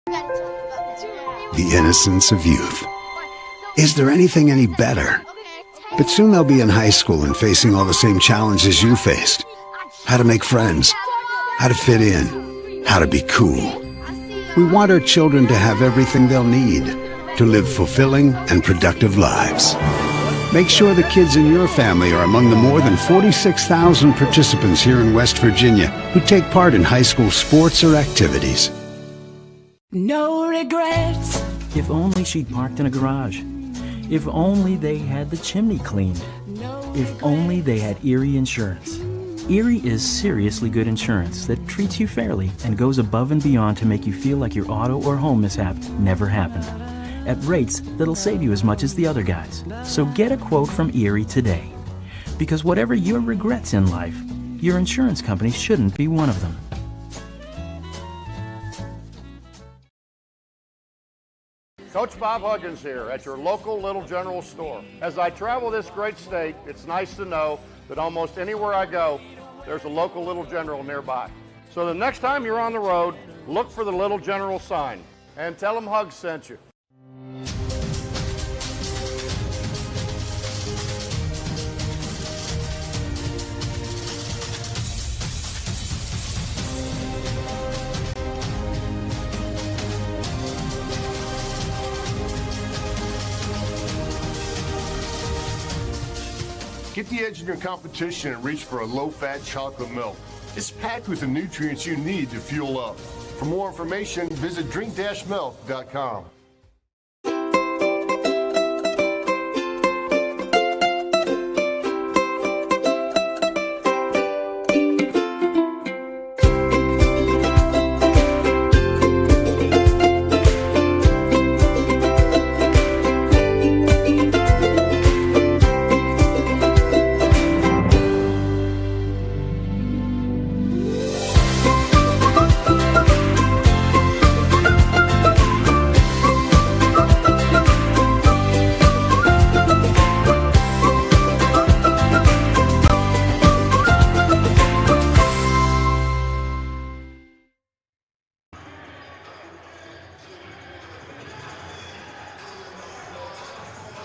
The innocence of youth. Is there anything any better? But soon they'll be in high school and facing all the same challenges you faced. How to make friends, how to fit in, how to be cool. We want our children to have everything they'll need to live fulfilling and productive lives. Make sure the kids in your family are among the more than 46,000 participants here in West Virginia who take part in high school sports or activities. No regrets. If only she'd parked in a garage. If only they had the chimney cleaned. If only they had Erie Insurance. Erie is seriously good insurance that treats you fairly and goes above and beyond to make you feel like your auto or home mishap never happened. At rates that'll save you as much as the other guys. So get a quote from Erie today. Because whatever your regrets in life, your insurance company shouldn't be one of them. Coach Bob Huggins here at your local Little General store. As I travel this great state, it's nice to know that almost anywhere I go, there's a local Little General nearby. So the next time you're on the road, look for the Little General sign and tell them Hugs sent you. Get the edge in your competition and reach for a low-fat chocolate milk. It's packed with the nutrients you need to fuel up. For more information, visit drink-milk.com.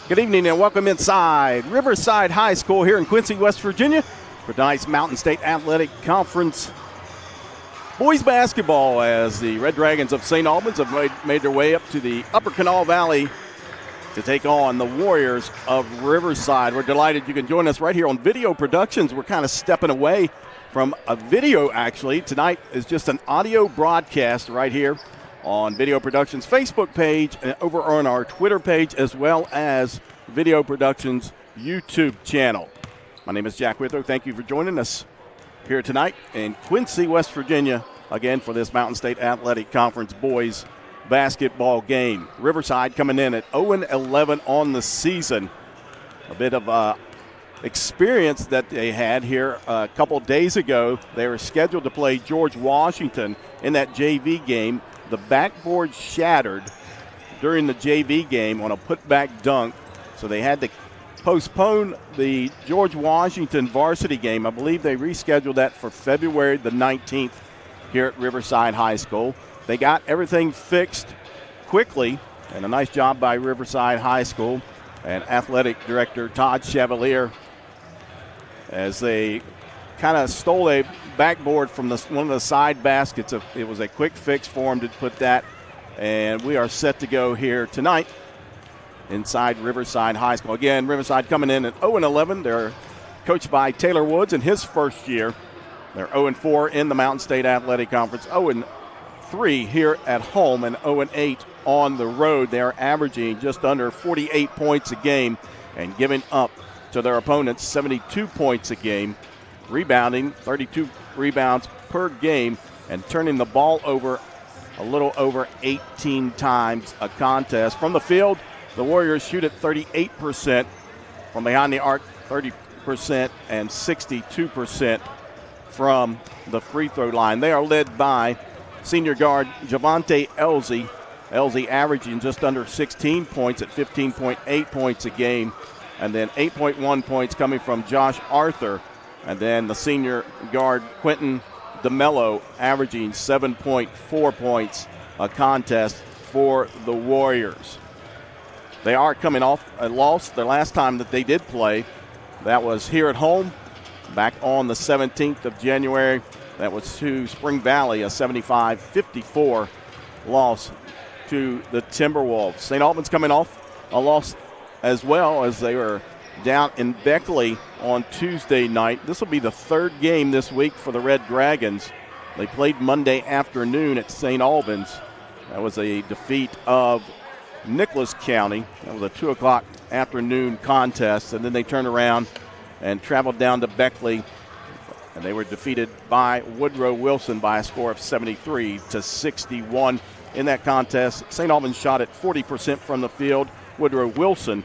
Good evening and welcome inside Riverside High School here in Quincy, West Virginia for tonight's Mountain State Athletic Conference boys basketball as the Red Dragons of St. Albans have made their way up to the Upper Kanawha Valley to take on the Warriors of Riverside. We're delighted you can join us right here on Video Productions. We're kind of stepping away from a video actually. Tonight is just an audio broadcast right here on Video Productions Facebook page and over on our Twitter page as well as Video Productions YouTube channel. My name is Jack Withrow. Thank you for joining us here tonight in Quincy, West Virginia, again for this Mountain State Athletic Conference boys basketball game. Riverside coming in at 0-11 on the season. A bit of experience that they had here a couple days ago. They were scheduled to play George Washington in that JV game. The backboard shattered during the JV game on a putback dunk, so they had to postpone the George Washington varsity game. I believe they rescheduled that for February the 19th here at Riverside High School. They got everything fixed quickly, and a nice job by Riverside High School and athletic director Todd Chevalier as they kind of stole a backboard from one of the side baskets. It was a quick fix for them to put that, and we are set to go here tonight inside Riverside High School. Again, Riverside coming in at 0-11. They're coached by Taylor Woods in his first year. They're 0-4 in the Mountain State Athletic Conference, 0-3 here at home, and 0-8 on the road. They are averaging just under 48 points a game and giving up to their opponents 72 points a game. Rebounding, 32 rebounds per game, and turning the ball over a little over 18 times a contest. From the field, the Warriors shoot at 38%. From behind the arc, 30%, and 62% from the free throw line. They are led by senior guard Javante Elsie. Elsie averaging just under 16 points at 15.8 points a game, and then 8.1 points coming from Josh Arthur. And then the senior guard, Quentin DeMello, averaging 7.4 points a contest for the Warriors. They are coming off a loss the last time that they did play. That was here at home back on the 17th of January. That was to Spring Valley, a 75-54 loss to the Timberwolves. St. Albans coming off a loss as well, as they were down in Beckley on Tuesday night. This will be the third game this week for the Red Dragons. They played Monday afternoon at St. Albans. That was a defeat of Nicholas County. That was a 2 o'clock afternoon contest, and then they turned around and traveled down to Beckley, and they were defeated by Woodrow Wilson by a score of 73-61. In that contest, St. Albans shot at 40% from the field. Woodrow Wilson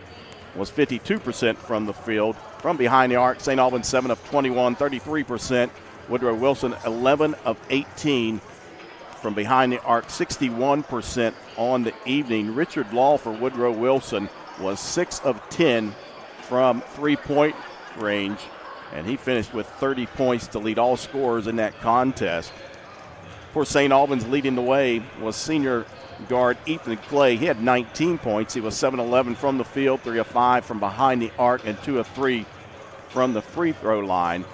was 52% from the field. From behind the arc, St. Albans 7 of 21, 33%. Woodrow Wilson 11 of 18 from behind the arc, 61% on the evening. Richard Law for Woodrow Wilson was 6 of 10 from three-point range, and he finished with 30 points to lead all scorers in that contest. For St. Albans, leading the way was senior guard Ethan Clay. He had 19 points. He was 7-11 from the field, 3 of 5 from behind the arc, and 2 of 3 from the free throw line.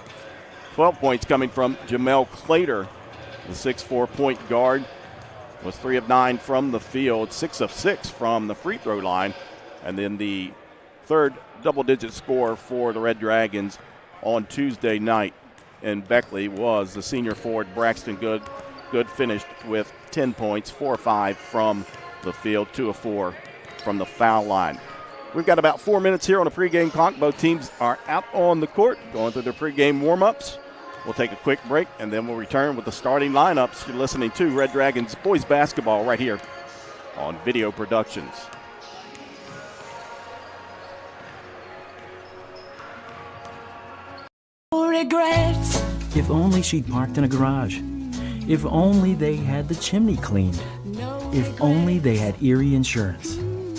12 points coming from Jamel Clater, the 6'4" point guard, was 3 of 9 from the field, 6 of 6 from the free throw line. And then the third double-digit score for the Red Dragons on Tuesday night in Beckley was the senior forward Braxton Good. Good finished with 10 points, 4 of 5 from the field, 2 of 4 from the foul line. We've got about 4 minutes here on the pregame clock. Both teams are out on the court going through their pregame warm-ups. We'll take a quick break, and then we'll return with the starting lineups. You're listening to Red Dragons boys basketball right here on Video Productions. No regrets. If only she'd parked in a garage. If only they had the chimney cleaned. If only they had Erie Insurance.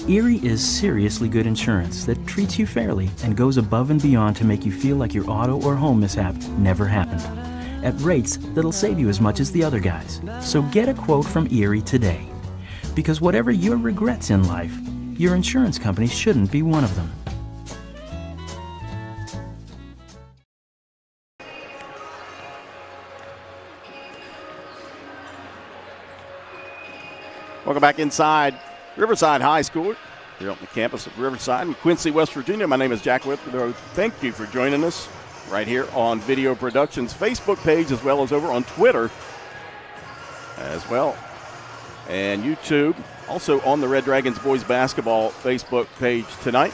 Erie is seriously good insurance that treats you fairly and goes above and beyond to make you feel like your auto or home mishap never happened, at rates that'll save you as much as the other guys. So get a quote from Erie today. Because whatever your regrets in life, your insurance company shouldn't be one of them. Welcome back inside Riverside High School here on the campus of Riverside in Quincy, West Virginia. My name is Jack Withrow. Thank you for joining us right here on Video Productions Facebook page, as well as over on Twitter as well, and YouTube. Also on the Red Dragons boys basketball Facebook page tonight.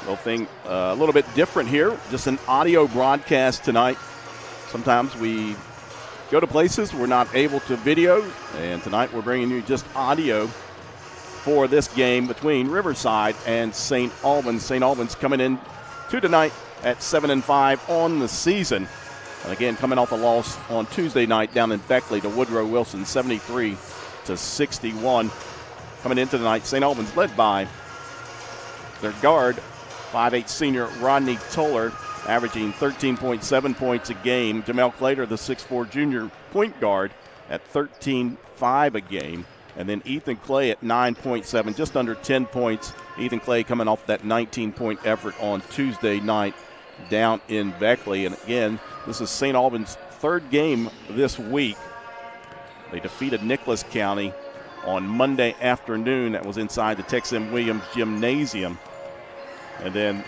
A little bit different here, just an audio broadcast tonight. Sometimes we go to places we're not able to video, and tonight we're bringing you just audio for this game between Riverside and St. Albans. St. Albans coming in to tonight at 7-5 on the season. And again, coming off a loss on Tuesday night down in Beckley to Woodrow Wilson, 73-61. Coming into tonight, St. Albans led by their guard, 5'8" senior Rodney Toller, averaging 13.7 points a game. Jamel Clater, the 6'4" junior point guard, at 13.5 a game. And then Ethan Clay at 9.7, just under 10 points. Ethan Clay coming off that 19-point effort on Tuesday night down in Beckley. And again, this is St. Albans' third game this week. They defeated Nicholas County on Monday afternoon. That was inside the Tex M. Williams Gymnasium. And then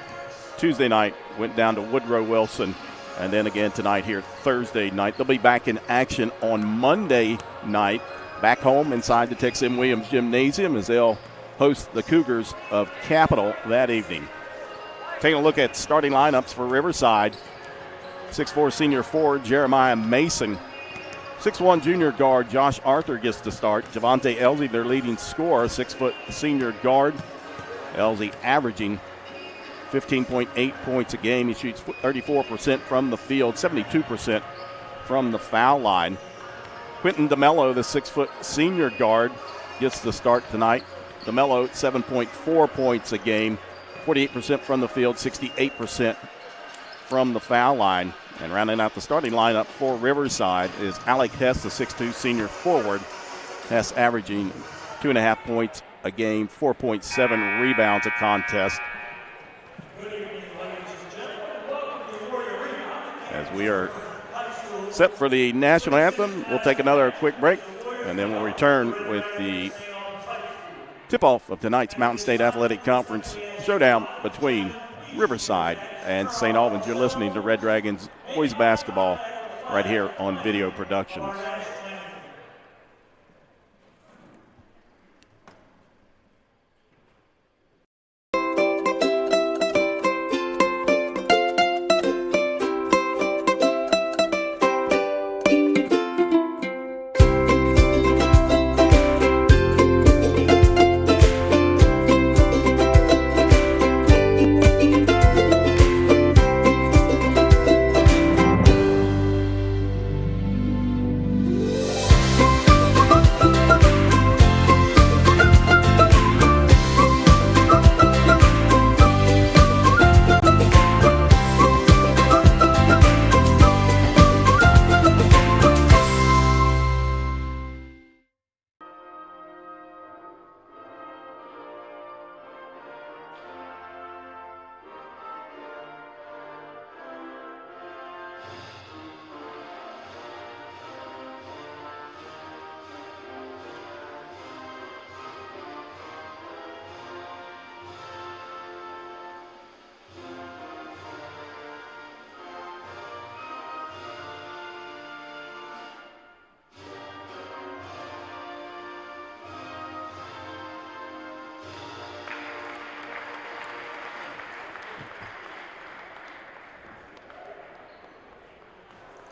Tuesday night went down to Woodrow Wilson, and then again tonight here Thursday night. They'll be back in action on Monday night, back home inside the Tex M. Williams Gymnasium, as they'll host the Cougars of Capital that evening. Taking a look at starting lineups for Riverside. 6'4" senior forward Jeremiah Mason. 6'1" junior guard Josh Arthur gets to start. Javante Elsie, their leading scorer, 6' senior guard. Elsie averaging 15.8 points a game. He shoots 34% from the field, 72% from the foul line. Quentin DeMello, the 6' senior guard, gets the start tonight. DeMello, 7.4 points a game, 48% from the field, 68% from the foul line. And rounding out the starting lineup for Riverside is Alec Hess, the 6'2" senior forward. Hess averaging 2.5 points a game, 4.7 rebounds a contest. As we are set for the national anthem, we'll take another quick break, and then we'll return with the tip-off of tonight's Mountain State Athletic Conference showdown between Riverside and St. Albans. You're listening to Red Dragons boys basketball right here on Video Productions.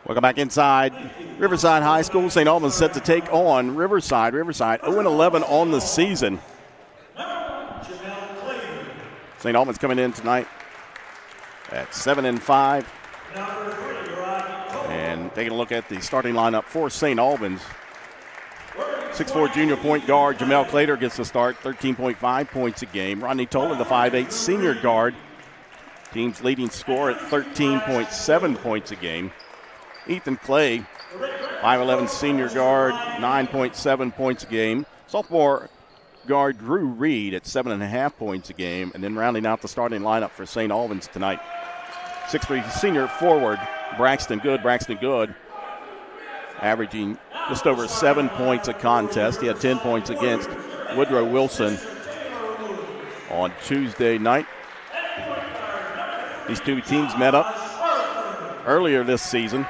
Welcome back inside Riverside High School. St. Albans set to take on Riverside. Riverside 0-11 on the season. St. Albans coming in tonight at 7-5. And taking a look at the starting lineup for St. Albans. 6'4" junior point guard Jamel Clater gets the start, 13.5 points a game. Rodney Toller, the 5'8" senior guard, team's leading scorer at 13.7 points a game. Ethan Clay, 5'11" senior guard, 9.7 points a game. Sophomore guard Drew Reed at 7.5 points a game. And then rounding out the starting lineup for St. Albans tonight, 6'3" senior forward Braxton Good. Braxton Good averaging just over 7 points a contest. He had 10 points against Woodrow Wilson on Tuesday night. These two teams met up earlier this season.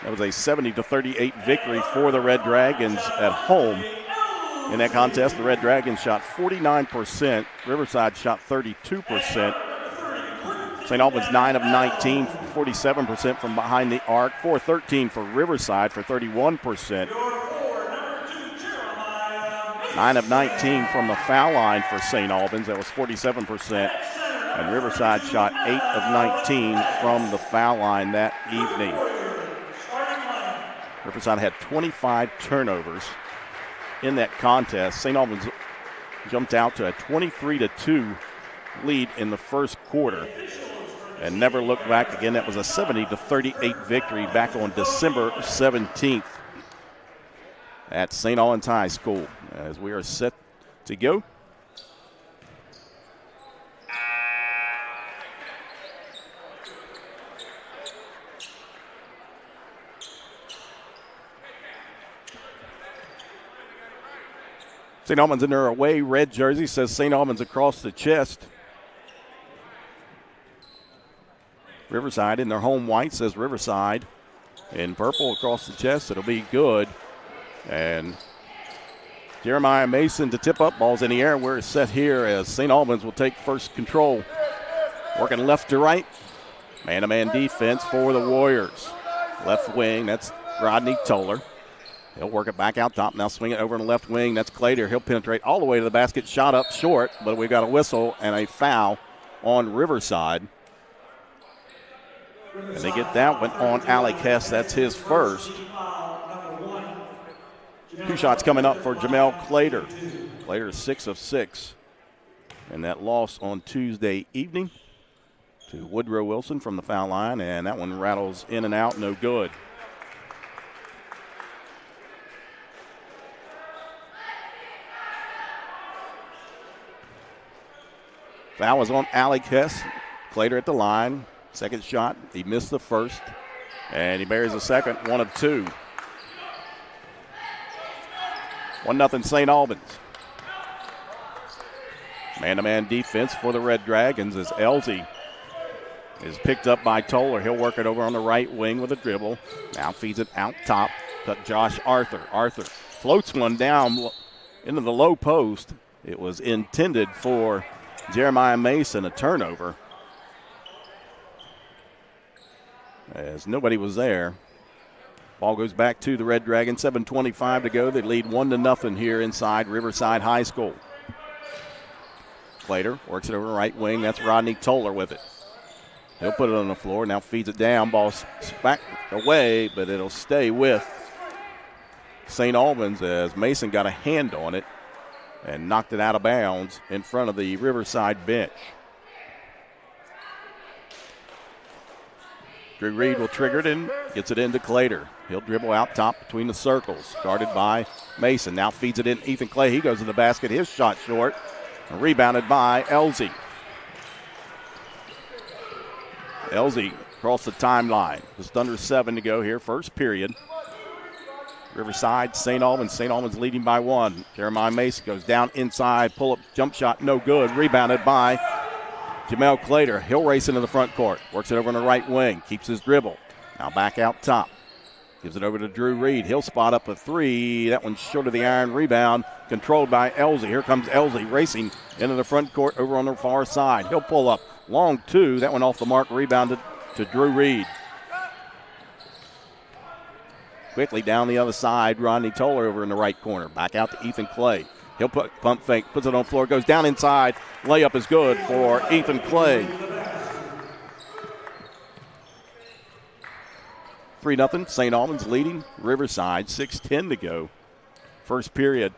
That was a 70-38 victory for the Red Dragons at home. In that contest, the Red Dragons shot 49%. Riverside shot 32%. St. Albans 9 of 19, 47% from behind the arc. 4-13 for Riverside for 31%. 9 of 19 from the foul line for St. Albans. That was 47%. And Riverside shot 8 of 19 from the foul line that evening. Riverside had 25 turnovers in that contest. St. Albans jumped out to a 23-2 lead in the first quarter and never looked back again. That was a 70-38 victory back on December 17th at St. Albans High School. As we are set to go. St. Albans in their away red jersey, says St. Albans across the chest. Riverside in their home white says Riverside. In purple across the chest, it'll be good. And Jeremiah Mason to tip up, ball's in the air. We're set here as St. Albans will take first control. Working left to right. Man-to-man defense for the Warriors. Left wing, that's Rodney Toller. He'll work it back out top. Now swing it over in the left wing. That's Clater. He'll penetrate all the way to the basket. Shot up short, but we've got a whistle and a foul on Riverside. And they get that one on Alec Hess. That's his first. 2 shots coming up for Jamel Clater. Clater is 6 of 6. And that loss on Tuesday evening to Woodrow Wilson from the foul line. And that one rattles in and out, no good. Foul was on Alec Hess. Clater at the line. Second shot. He missed the first. And he buries the second. 1 of 2. 1-0 St. Albans. Man-to-man defense for the Red Dragons as Elsie is picked up by Toller. He'll work it over on the right wing with a dribble. Now feeds it out top to Josh Arthur. Arthur floats one down into the low post. It was intended for Jeremiah Mason, a turnover. As nobody was there. Ball goes back to the Red Dragons. 7:25 to go. They lead 1-0 here inside Riverside High School. Clater works it over the right wing. That's Rodney Toller with it. He'll put it on the floor. Now feeds it down. Ball back away, but it'll stay with St. Albans as Mason got a hand on it and knocked it out of bounds in front of the Riverside bench. Drew Reed will trigger it and gets it into Clater. He'll dribble out top between the circles, guarded by Mason. Now feeds it in Ethan Clay. He goes to the basket. His shot short. Rebounded by Elsie. Elsie across the timeline. Just under 7 to go here. First period. Riverside, St. Albans. St. Albans leading by 1. Jeremiah Mason goes down inside. Pull-up jump shot, no good. Rebounded by Jamel Clater. He'll race into the front court. Works it over on the right wing. Keeps his dribble. Now back out top. Gives it over to Drew Reed. He'll spot up a 3. That one's short of the iron. Rebound controlled by Elsie. Here comes Elsie racing into the front court over on the far side. He'll pull up. Long 2. That one off the mark. Rebounded to Drew Reed. Quickly down the other side. Rodney Toller over in the right corner. Back out to Ethan Clay. He'll put pump fake. Puts it on the floor. Goes down inside. Layup is good for Ethan Clay. 3-0. St. Albans leading Riverside. 6:10 to go. First period.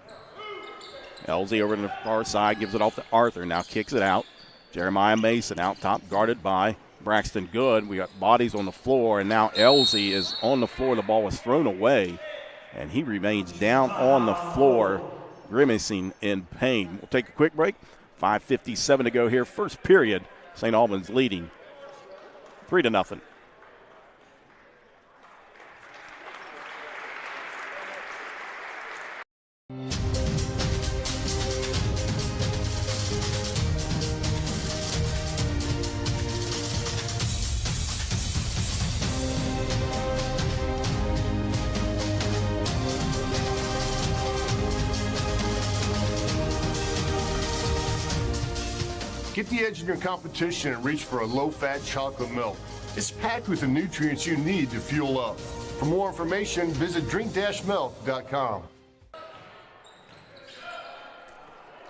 Elsie over to the far side. Gives it off to Arthur. Now kicks it out. Jeremiah Mason out top. Guarded by Braxton Good. We got bodies on the floor. And now Elsie is on the floor. The ball was thrown away. And he remains down on the floor, grimacing in pain. We'll take a quick break. 5:57 to go here. First period. St. Albans leading 3-0. Get the edge in your competition and reach for a low-fat chocolate milk. It's packed with the nutrients you need to fuel up. For more information, visit drink-milk.com.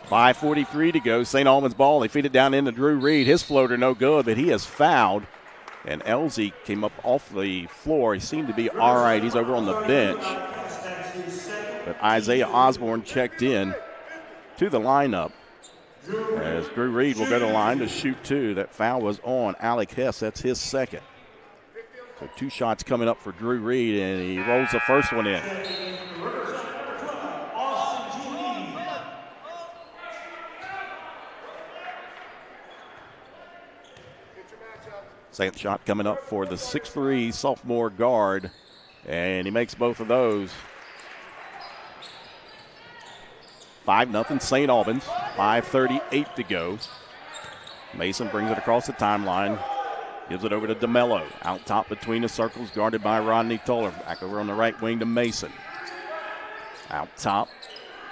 5:43 to go. St. Albans ball. They feed it down into Drew Reed. His floater no good, but he has fouled. And Elsie came up off the floor. He seemed to be all right. He's over on the bench. But Isaiah Osborne checked in to the lineup. As Drew Reed will go to the line to shoot 2. That foul was on Alec Hess. That's his second. So 2 shots coming up for Drew Reed, and he rolls the first one in. Second shot coming up for the 6'3" sophomore guard, and he makes both of those. 5-0 St. Albans. 5:38 to go. Mason brings it across the timeline. Gives it over to DeMello. Out top between the circles, guarded by Rodney Toller. Back over on the right wing to Mason. Out top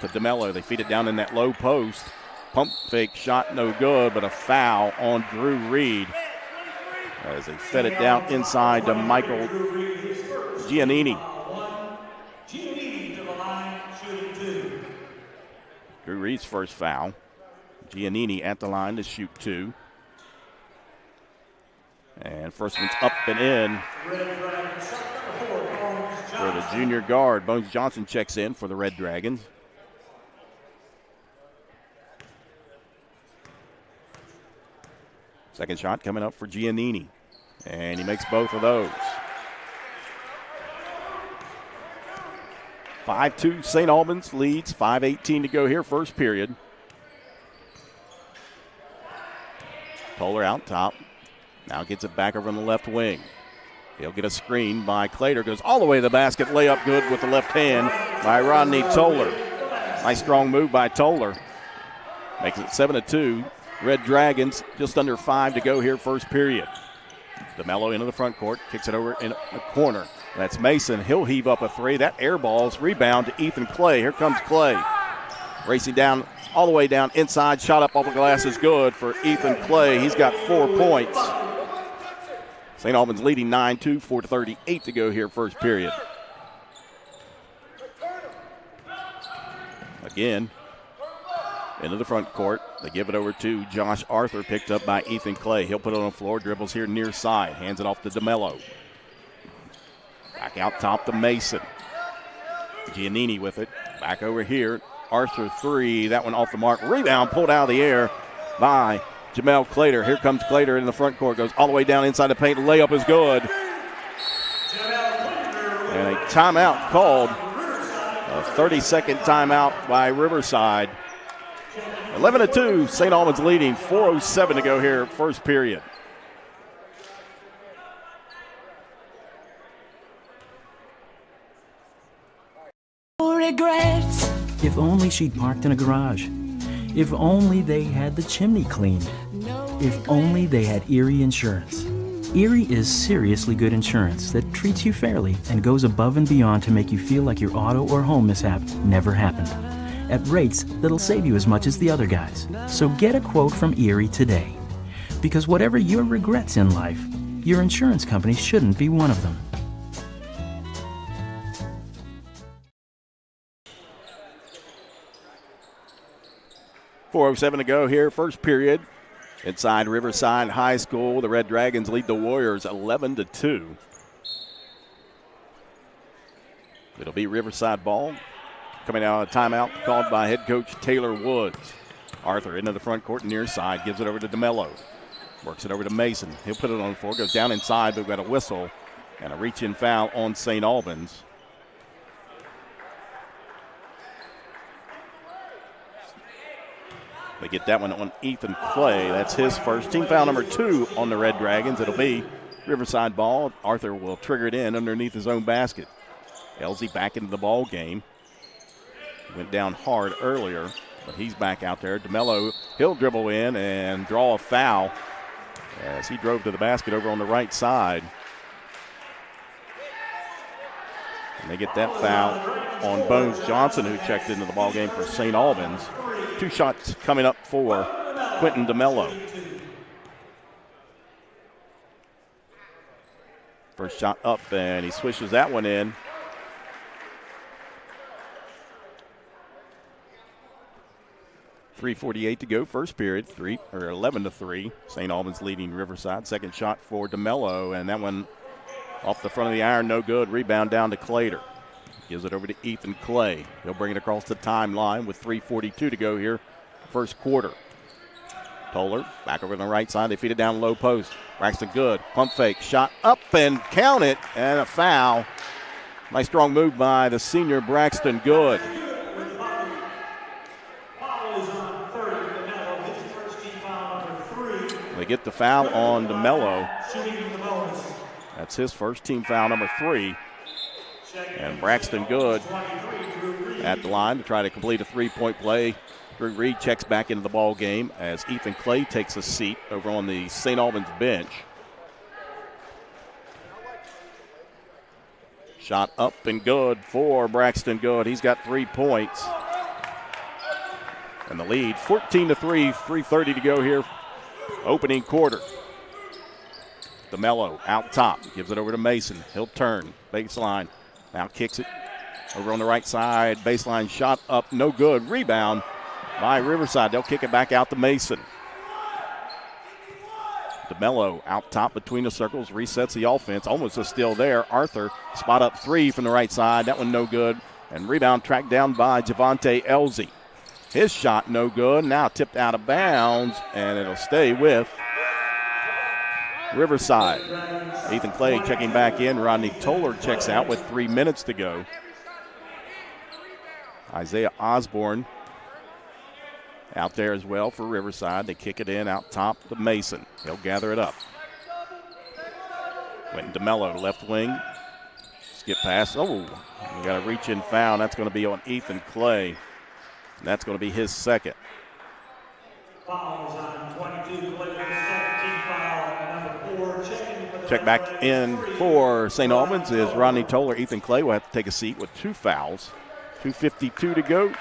to DeMello. They feed it down in that low post. Pump fake shot no good, but a foul on Drew Reed. As they fed it down inside to Michael Giannini. Drew Reed's first foul. Giannini at the line to shoot 2. And first one's up and in for the junior guard. Bones Johnson checks in for the Red Dragons. Second shot coming up for Giannini. And he makes both of those. 5-2 St. Albans leads. 5:18 to go here, first period. Toller out top. Now gets it back over on the left wing. He'll get a screen by Clater. Goes all the way to the basket. Layup good with the left hand by Rodney Toller. Nice strong move by Toller. Makes it 7-2. Red Dragons just under 5 to go here first period. DeMello into the front court. Kicks it over in the corner. That's Mason. He'll heave up a three. That air ball's rebound to Ethan Clay. Here comes Clay. Racing down all the way down inside. Shot up off the glass is good for Ethan Clay. He's got 4 points. St. Albans leading 9-2, 4:38 to go here first period. Again, into the front court. They give it over to Josh Arthur, picked up by Ethan Clay. He'll put it on the floor, dribbles here near side, hands it off to DeMello. Back out top to Mason. Giannini with it. Back over here. Arthur three. That one off the mark. Rebound pulled out of the air by Jamel Clater. Here comes Clater in the front court. Goes all the way down inside the paint. Layup is good. And a timeout called. A 30-second timeout by Riverside. 11-2. St. Albans leading. 4:07 to go here first period. Regrets. If only she'd parked in a garage. If only they had the chimney cleaned. If only they had Erie Insurance. Erie is seriously good insurance that treats you fairly and goes above and beyond to make you feel like your auto or home mishap never happened. At rates that'll save you as much as the other guys. So get a quote from Erie today. Because whatever your regrets in life, your insurance company shouldn't be one of them. .407 to go here, first period. Inside Riverside High School, the Red Dragons lead the Warriors 11-2. It'll be Riverside ball. Coming out of a timeout called by head coach Taylor Woods. Arthur into the front court near side, gives it over to DeMello. Works it over to Mason. He'll put it on the floor, goes down inside, but we've got a whistle and a reach-in foul on St. Albans. They get that one on Ethan Clay. That's his first. Team foul number 2 on the Red Dragons. It'll be Riverside ball. Arthur will trigger it in underneath his own basket. Elsie back into the ball game. Went down hard earlier, but he's back out there. DeMello, he'll dribble in and draw a foul as he drove to the basket over on the right side. And they get that foul on Bones Johnson, who checked into the ball game for St. Albans. 2 shots coming up for Quentin DeMello. First shot up, and he swishes that one in. .348 to go, first period, 11-3. St. Albans leading Riverside. Second shot for DeMello, and that one off the front of the iron, no good. Rebound down to Clater. Gives it over to Ethan Clay. He'll bring it across the timeline with 3:42 to go here, first quarter. Toller back over on the right side. They feed it down low post. Braxton good. Pump fake. Shot up and count it. And a foul. Nice strong move by the senior Braxton Good. They get the foul on DeMello. That's his first, team foul number 3. And Braxton Good at the line to try to complete a 3-point play. Drew Reed checks back into the ball game as Ethan Clay takes a seat over on the St. Albans bench. Shot up and good for Braxton Good. He's got 3 points. And the lead 14-3, 3:30 to go here. Opening quarter. DeMello out top, gives it over to Mason. He'll turn, baseline. Now kicks it over on the right side. Baseline shot up, no good. Rebound by Riverside. They'll kick it back out to Mason. DeMello out top between the circles, resets the offense. Almost a steal there. Arthur, spot up 3 from the right side. That one no good. And rebound tracked down by Javante Elsie. His shot no good. Now tipped out of bounds, and it'll stay with Riverside. Ethan Clay checking back in. Rodney Toller checks out with 3 minutes to go. Isaiah Osborne out there as well for Riverside. They kick it in out top to Mason. He'll gather it up. Quentin DeMello, left wing. Skip pass. Oh, we got a reach-in foul. That's going to be on Ethan Clay. And that's going to be his second. Fouls on 22, Clay, 17 foul, number 4, checking for the Check back in for St. Albans is Rodney Toller. Ethan Clay will have to take a seat with 2 fouls. 2:52 to go.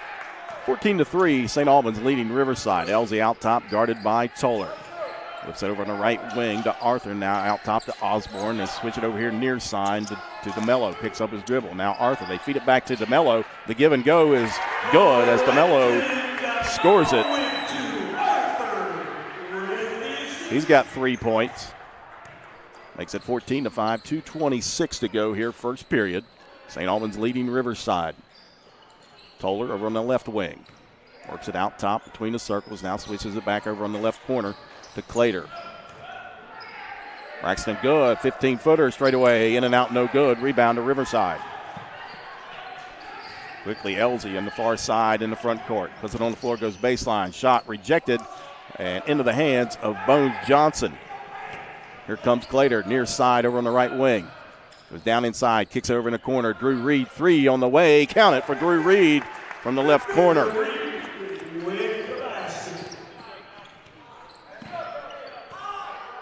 14-3, St. Albans leading Riverside. Elsie out top, guarded by Toller. Lifts it over on the right wing to Arthur. Now out top to Osborne. They switch it over here near side to DeMello. Picks up his dribble. Now Arthur. They feed it back to DeMello. The give and go is good as DeMello scores it. He's got 3 points. Makes it 14-5. 2:26 to go here, first period. St. Albans leading Riverside. Toller over on the left wing. Works it out top between the circles. Now switches it back over on the left corner to Clater. Braxton good. 15-footer straight away. In and out, no good. Rebound to Riverside. Quickly, Elsie on the far side in the front court. Puts it on the floor, goes baseline. Shot rejected and into the hands of Bones Johnson. Here comes Clater, near side over on the right wing. Goes down inside, kicks it over in the corner. Drew Reed, 3 on the way. Count it for Drew Reed from the left corner.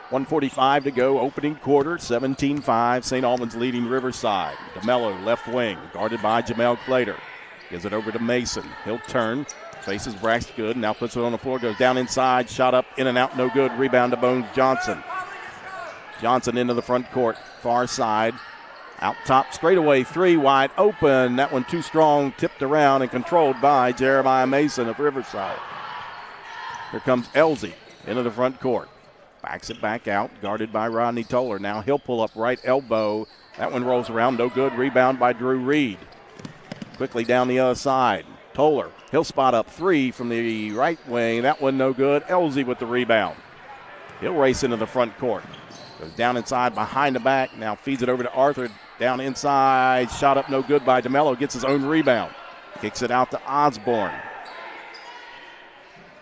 .145 to go, opening quarter, 17-5. St. Albans leading Riverside. DeMello, left wing, guarded by Jamel Clater. Gives it over to Mason. He'll turn, faces Braxton good, now puts it on the floor, goes down inside, shot up, in and out, no good. Rebound to Bones Johnson. Johnson into the front court, far side. Out top, straightaway 3, wide open. That one too strong, tipped around and controlled by Jeremiah Mason of Riverside. Here comes Elsie into the front court. Backs it back out, guarded by Rodney Toller. Now he'll pull up right elbow. That one rolls around, no good. Rebound by Drew Reed. Quickly down the other side. Toller, he'll spot up 3 from the right wing. That one no good. Elsie with the rebound. He'll race into the front court. Goes down inside, behind the back. Now feeds it over to Arthur. Down inside, shot up no good by DeMello. Gets his own rebound. Kicks it out to Osborne.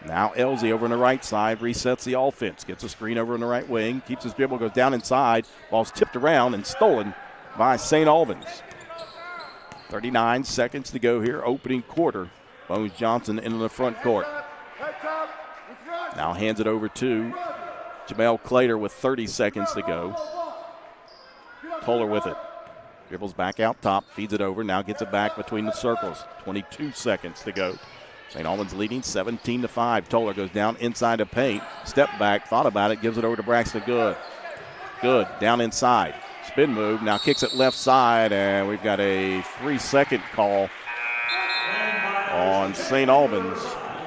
Now Elsie over on the right side, resets the offense. Gets a screen over on the right wing. Keeps his dribble, goes down inside. Ball's tipped around and stolen by St. Albans. 39 seconds to go here, opening quarter. Bones Johnson into the front court. Now hands it over to Jamel Clater with 30 seconds to go. Toller with it. Dribbles back out top, feeds it over, now gets it back between the circles. 22 seconds to go. St. Albans leading 17-5. Toller goes down inside the paint. Step back, thought about it, gives it over to Braxton Good. Good, down inside. Spin move, now kicks it left side, and we've got a 3-second call on St. Albans.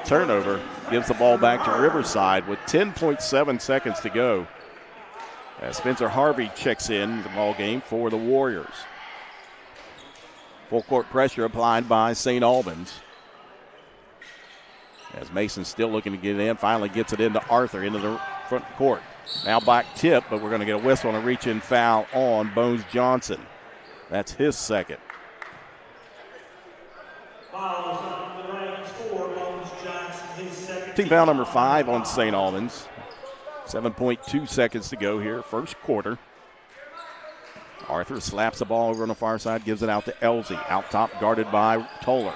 Turnover, gives the ball back to Riverside with 10.7 seconds to go. As Spencer Harvey checks in the ball game for the Warriors. Full court pressure applied by St. Albans. As Mason's still looking to get it in, finally gets it into Arthur into the front court. Now back tip, but we're going to get a whistle and a reach-in foul on Bones Johnson. That's his second. Team foul number 5 on St. Albans. 7.2 seconds to go here, first quarter. Arthur slaps the ball over on the far side, gives it out to Elsie. Out top, guarded by Toller.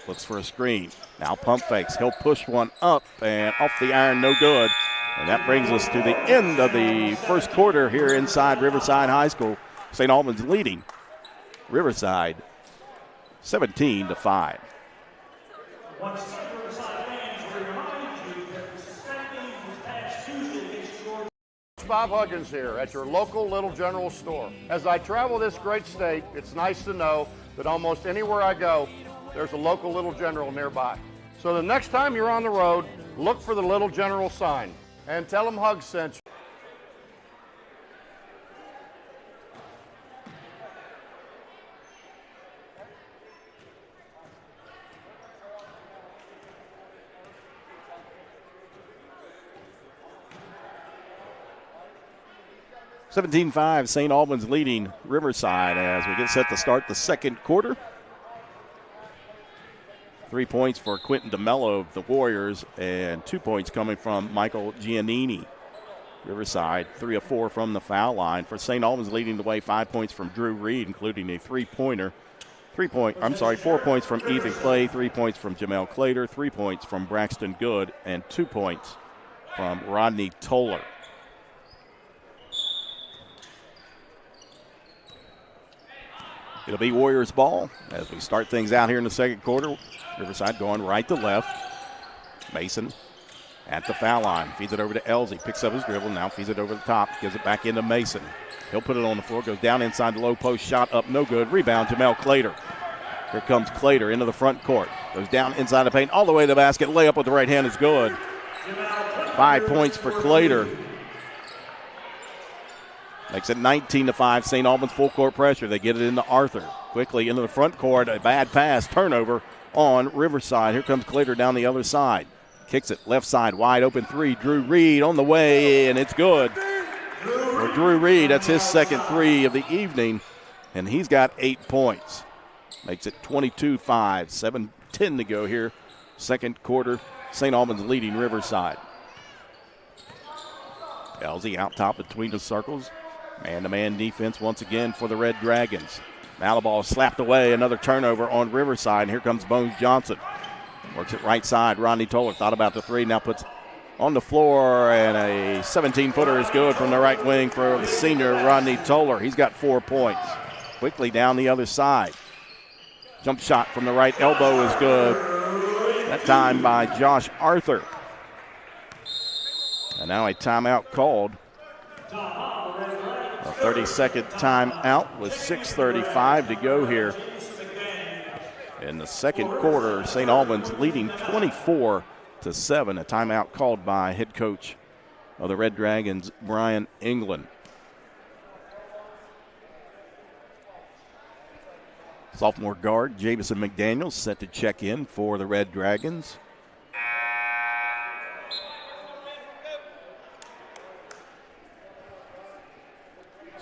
Looks for a screen. Now pump fakes. He'll push one up and off the iron, no good. And that brings us to the end of the first quarter here inside Riverside High School. St. Albans leading Riverside 17-5. Bob Huggins here at your local Little General store. As I travel this great state, it's nice to know that almost anywhere I go, there's a local Little General nearby. So the next time you're on the road, look for the Little General sign and tell them Hugs sent you. (17-5), St. Albans leading Riverside as we get set to start the second quarter. 3 points for Quentin DeMello of the Warriors, and 2 points coming from Michael Giannini. Riverside, 3 of 4 from the foul line. For St. Albans, leading the way, 5 points from Drew Reed, including a 3-pointer. 4 points from Ethan Clay, 3 points from Jamel Clater, 3 points from Braxton Good, and 2 points from Rodney Toller. It'll be Warriors ball as we start things out here in the second quarter. Riverside going right to left. Mason at the foul line. Feeds it over to Elsie. Picks up his dribble. Now feeds it over the top. Gives it back into Mason. He'll put it on the floor. Goes down inside the low post. Shot up. No good. Rebound. Jamel Clater. Here comes Clater into the front court. Goes down inside the paint. All the way to the basket. Layup with the right hand is good. 5 points for Clater. Makes it 19-5. St. Albans full court pressure. They get it into Arthur. Quickly into the front court. A bad pass. Turnover on Riverside. Here comes Clater down the other side. Kicks it left side. Wide open three. Drew Reed on the way, and it's good. For Drew Reed, that's his second three of the evening, and he's got 8 points. Makes it 22-5. 7:10 to go here. Second quarter. St. Albans leading Riverside. Elsie out top between the circles. Man-to-man defense once again for the Red Dragons. Now the ball slapped away. Another turnover on Riverside. And here comes Bones Johnson. Works it right side. Rodney Toller thought about the three. Now puts on the floor. And a 17-footer is good from the right wing for the senior Rodney Toller. He's got 4 points. Quickly down the other side. Jump shot from the right elbow is good. That time by Josh Arthur. And now a timeout called. A 30-second timeout with 6:35 to go here in the second quarter. St. Albans leading 24-7. A timeout called by head coach of the Red Dragons, Brian England. Sophomore guard Jamison McDaniels set to check in for the Red Dragons.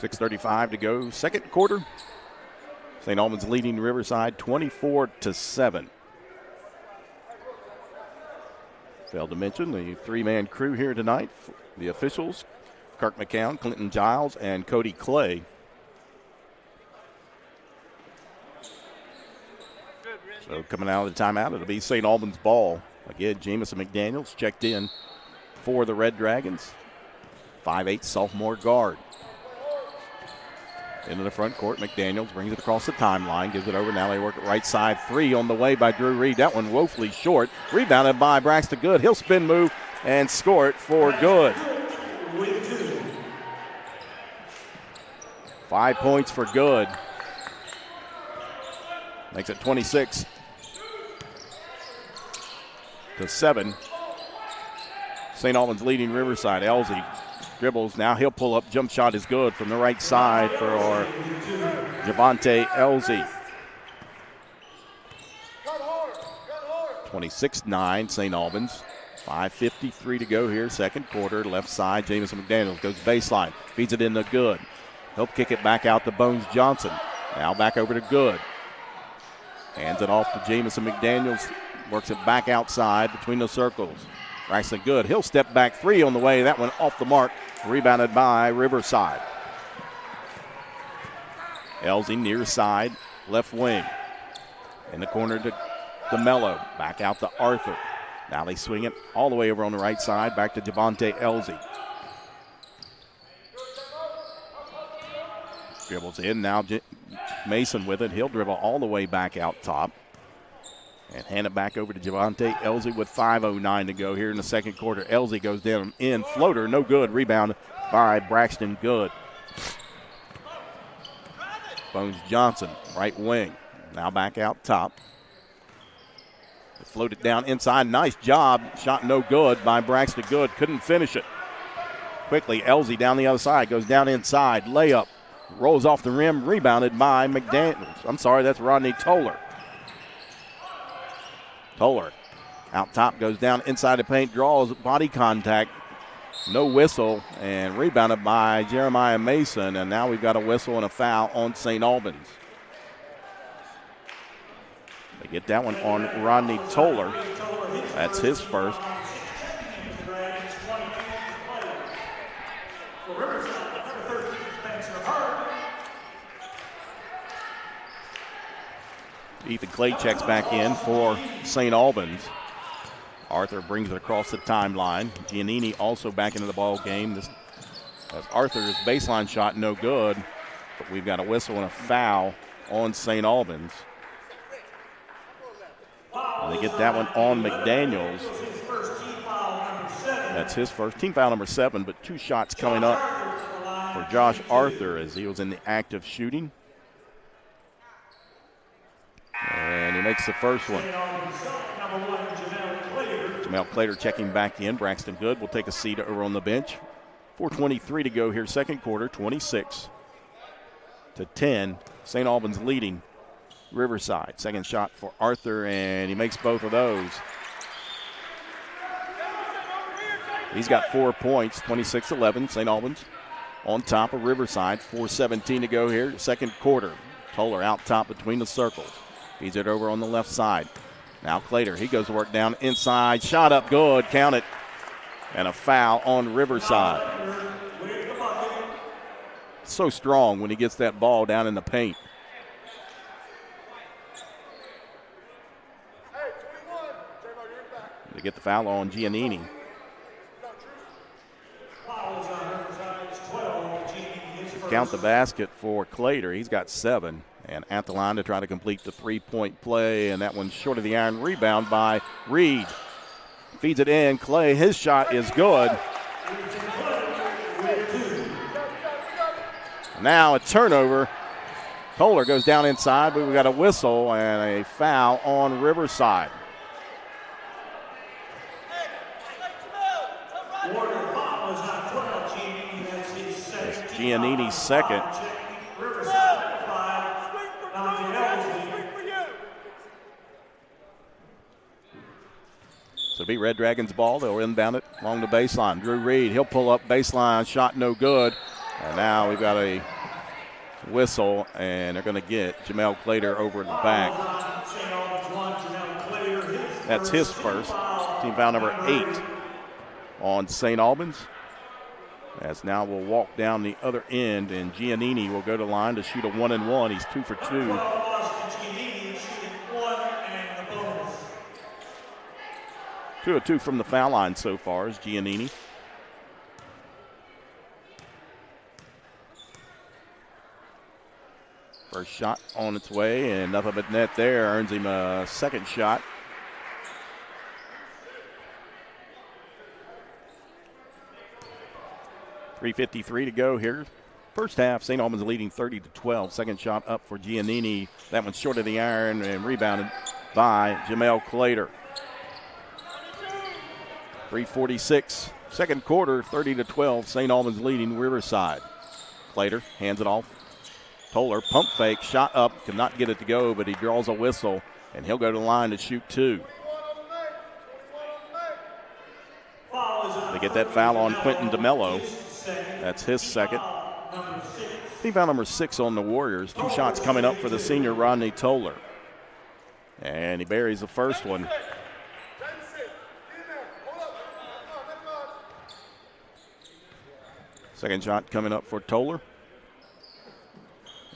.6:35 to go, second quarter. St. Albans leading Riverside 24-7. Failed to mention the three-man crew here tonight. The officials, Kirk McCown, Clinton Giles, and Cody Clay. So coming out of the timeout, it'll be St. Albans ball. Again, Jamison McDaniels checked in for the Red Dragons. 5'8" sophomore guard. Into the front court, McDaniels brings it across the timeline, gives it over. Now they work it right side. Three on the way by Drew Reed. That one woefully short. Rebounded by Braxton Good. He'll spin move and score it for Good. 5 points for Good. Makes it 26-7. St. Albans leading Riverside. Elsie dribbles. Now he'll pull up. Jump shot is good from the right side for Javante Elsie. 26-9 St. Albans. 5:53 to go here. Second quarter. Left side. Jamison McDaniels goes baseline. Feeds it into Good. He'll kick it back out to Bones Johnson. Now back over to Good. Hands it off to Jamison McDaniels. Works it back outside between the circles. Braxton Good. He'll step back three on the way. That one off the mark. Rebounded by Riverside. Elsie near side. Left wing. In the corner to DeMello. Back out to Arthur. Now they swing it all the way over on the right side. Back to Javante Elsie. Dribbles in. Now Mason with it. He'll dribble all the way back out top. And hand it back over to Javante Elsie with 5:09 to go here in the second quarter. Elsie goes down in. Floater, no good. Rebound by Braxton Good. Bones Johnson, right wing. Now back out top. Floated down inside. Nice job. Shot no good by Braxton Good. Couldn't finish it. Quickly, Elsie down the other side. Goes down inside. Layup. Rolls off the rim. Rebounded by McDaniels. I'm sorry, that's Rodney Toller. Toller out top, goes down inside the paint, draws body contact, no whistle, and rebounded by Jeremiah Mason. And now we've got a whistle and a foul on St. Albans. They get that one on Rodney Toller. That's his first. Ethan Clay checks back in for St. Albans. Arthur brings it across the timeline. Giannini also back into the ball game. As Arthur's baseline shot no good, but we've got a whistle and a foul on St. Albans. And they get that one on McDaniels. That's his first, team foul number 7, but 2 shots coming up for Josh Arthur as he was in the act of shooting. And he makes the first one. Jamel Clater checking back in. Braxton Good will take a seat over on the bench. 4:23 to go here, second quarter, 26-10. St. Albans leading Riverside. Second shot for Arthur, and he makes both of those. He's got 4 points, 26-11. St. Albans on top of Riverside. 4:17 to go here, second quarter. Toller out top between the circles. Feeds it over on the left side. Now Clater, he goes to work down inside. Shot up good, count it. And a foul on Riverside. So strong when he gets that ball down in the paint. They get the foul on Giannini. Count the basket for Clater. He's got 7. And at the line to try to complete the 3-point play. And that one's short of the iron. Rebound by Reed. Feeds it in. Clay, his shot is good. Now a turnover. Toller goes down inside, but we got a whistle and a foul on Riverside. Giannini's second. So it'll be Red Dragons ball. They'll inbound it along the baseline. Drew Reed, he'll pull up baseline, shot no good. And now we've got a whistle, and they're going to get Jamel Clater over the back. That's his first. Team foul number 8 on St. Albans. As now we'll walk down the other end, and Giannini will go to line to shoot a 1-and-1. He's 2 for 2. 2 of 2 from the foul line so far is Giannini. First shot on its way, and nothing but net there. Earns him a second shot. .353 to go here. First half, St. Albans leading 30-12. Second shot up for Giannini. That one's short of the iron and rebounded by Jamel Clater. 3:46. Second quarter, 30-12. St. Albans leading Riverside. Clater hands it off. Toller, pump fake, shot up, cannot get it to go, but he draws a whistle, and he'll go to the line to shoot 2. They get that foul on Quentin DeMello. That's his second. Team foul number 6 on the Warriors. 2 shots coming up for the senior Rodney Toller. And he buries the first one. Second shot coming up for Toller.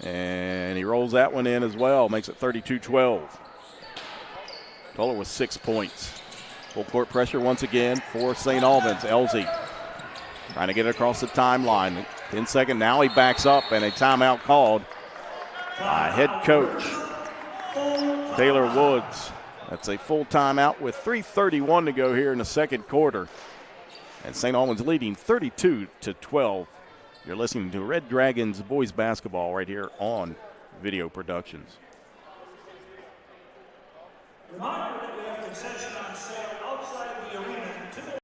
And he rolls that one in as well. Makes it 32-12. Toller with 6 points. Full court pressure once again for St. Albans. Elsie trying to get it across the timeline. 10 seconds. Now he backs up, and a timeout called by head coach Taylor Woods. That's a full timeout with 3:31 to go here in the second quarter. And St. Albans leading 32-12. You're listening to Red Dragons boys basketball right here on Video Productions. Reminder that we have concession on sale outside of the arena to the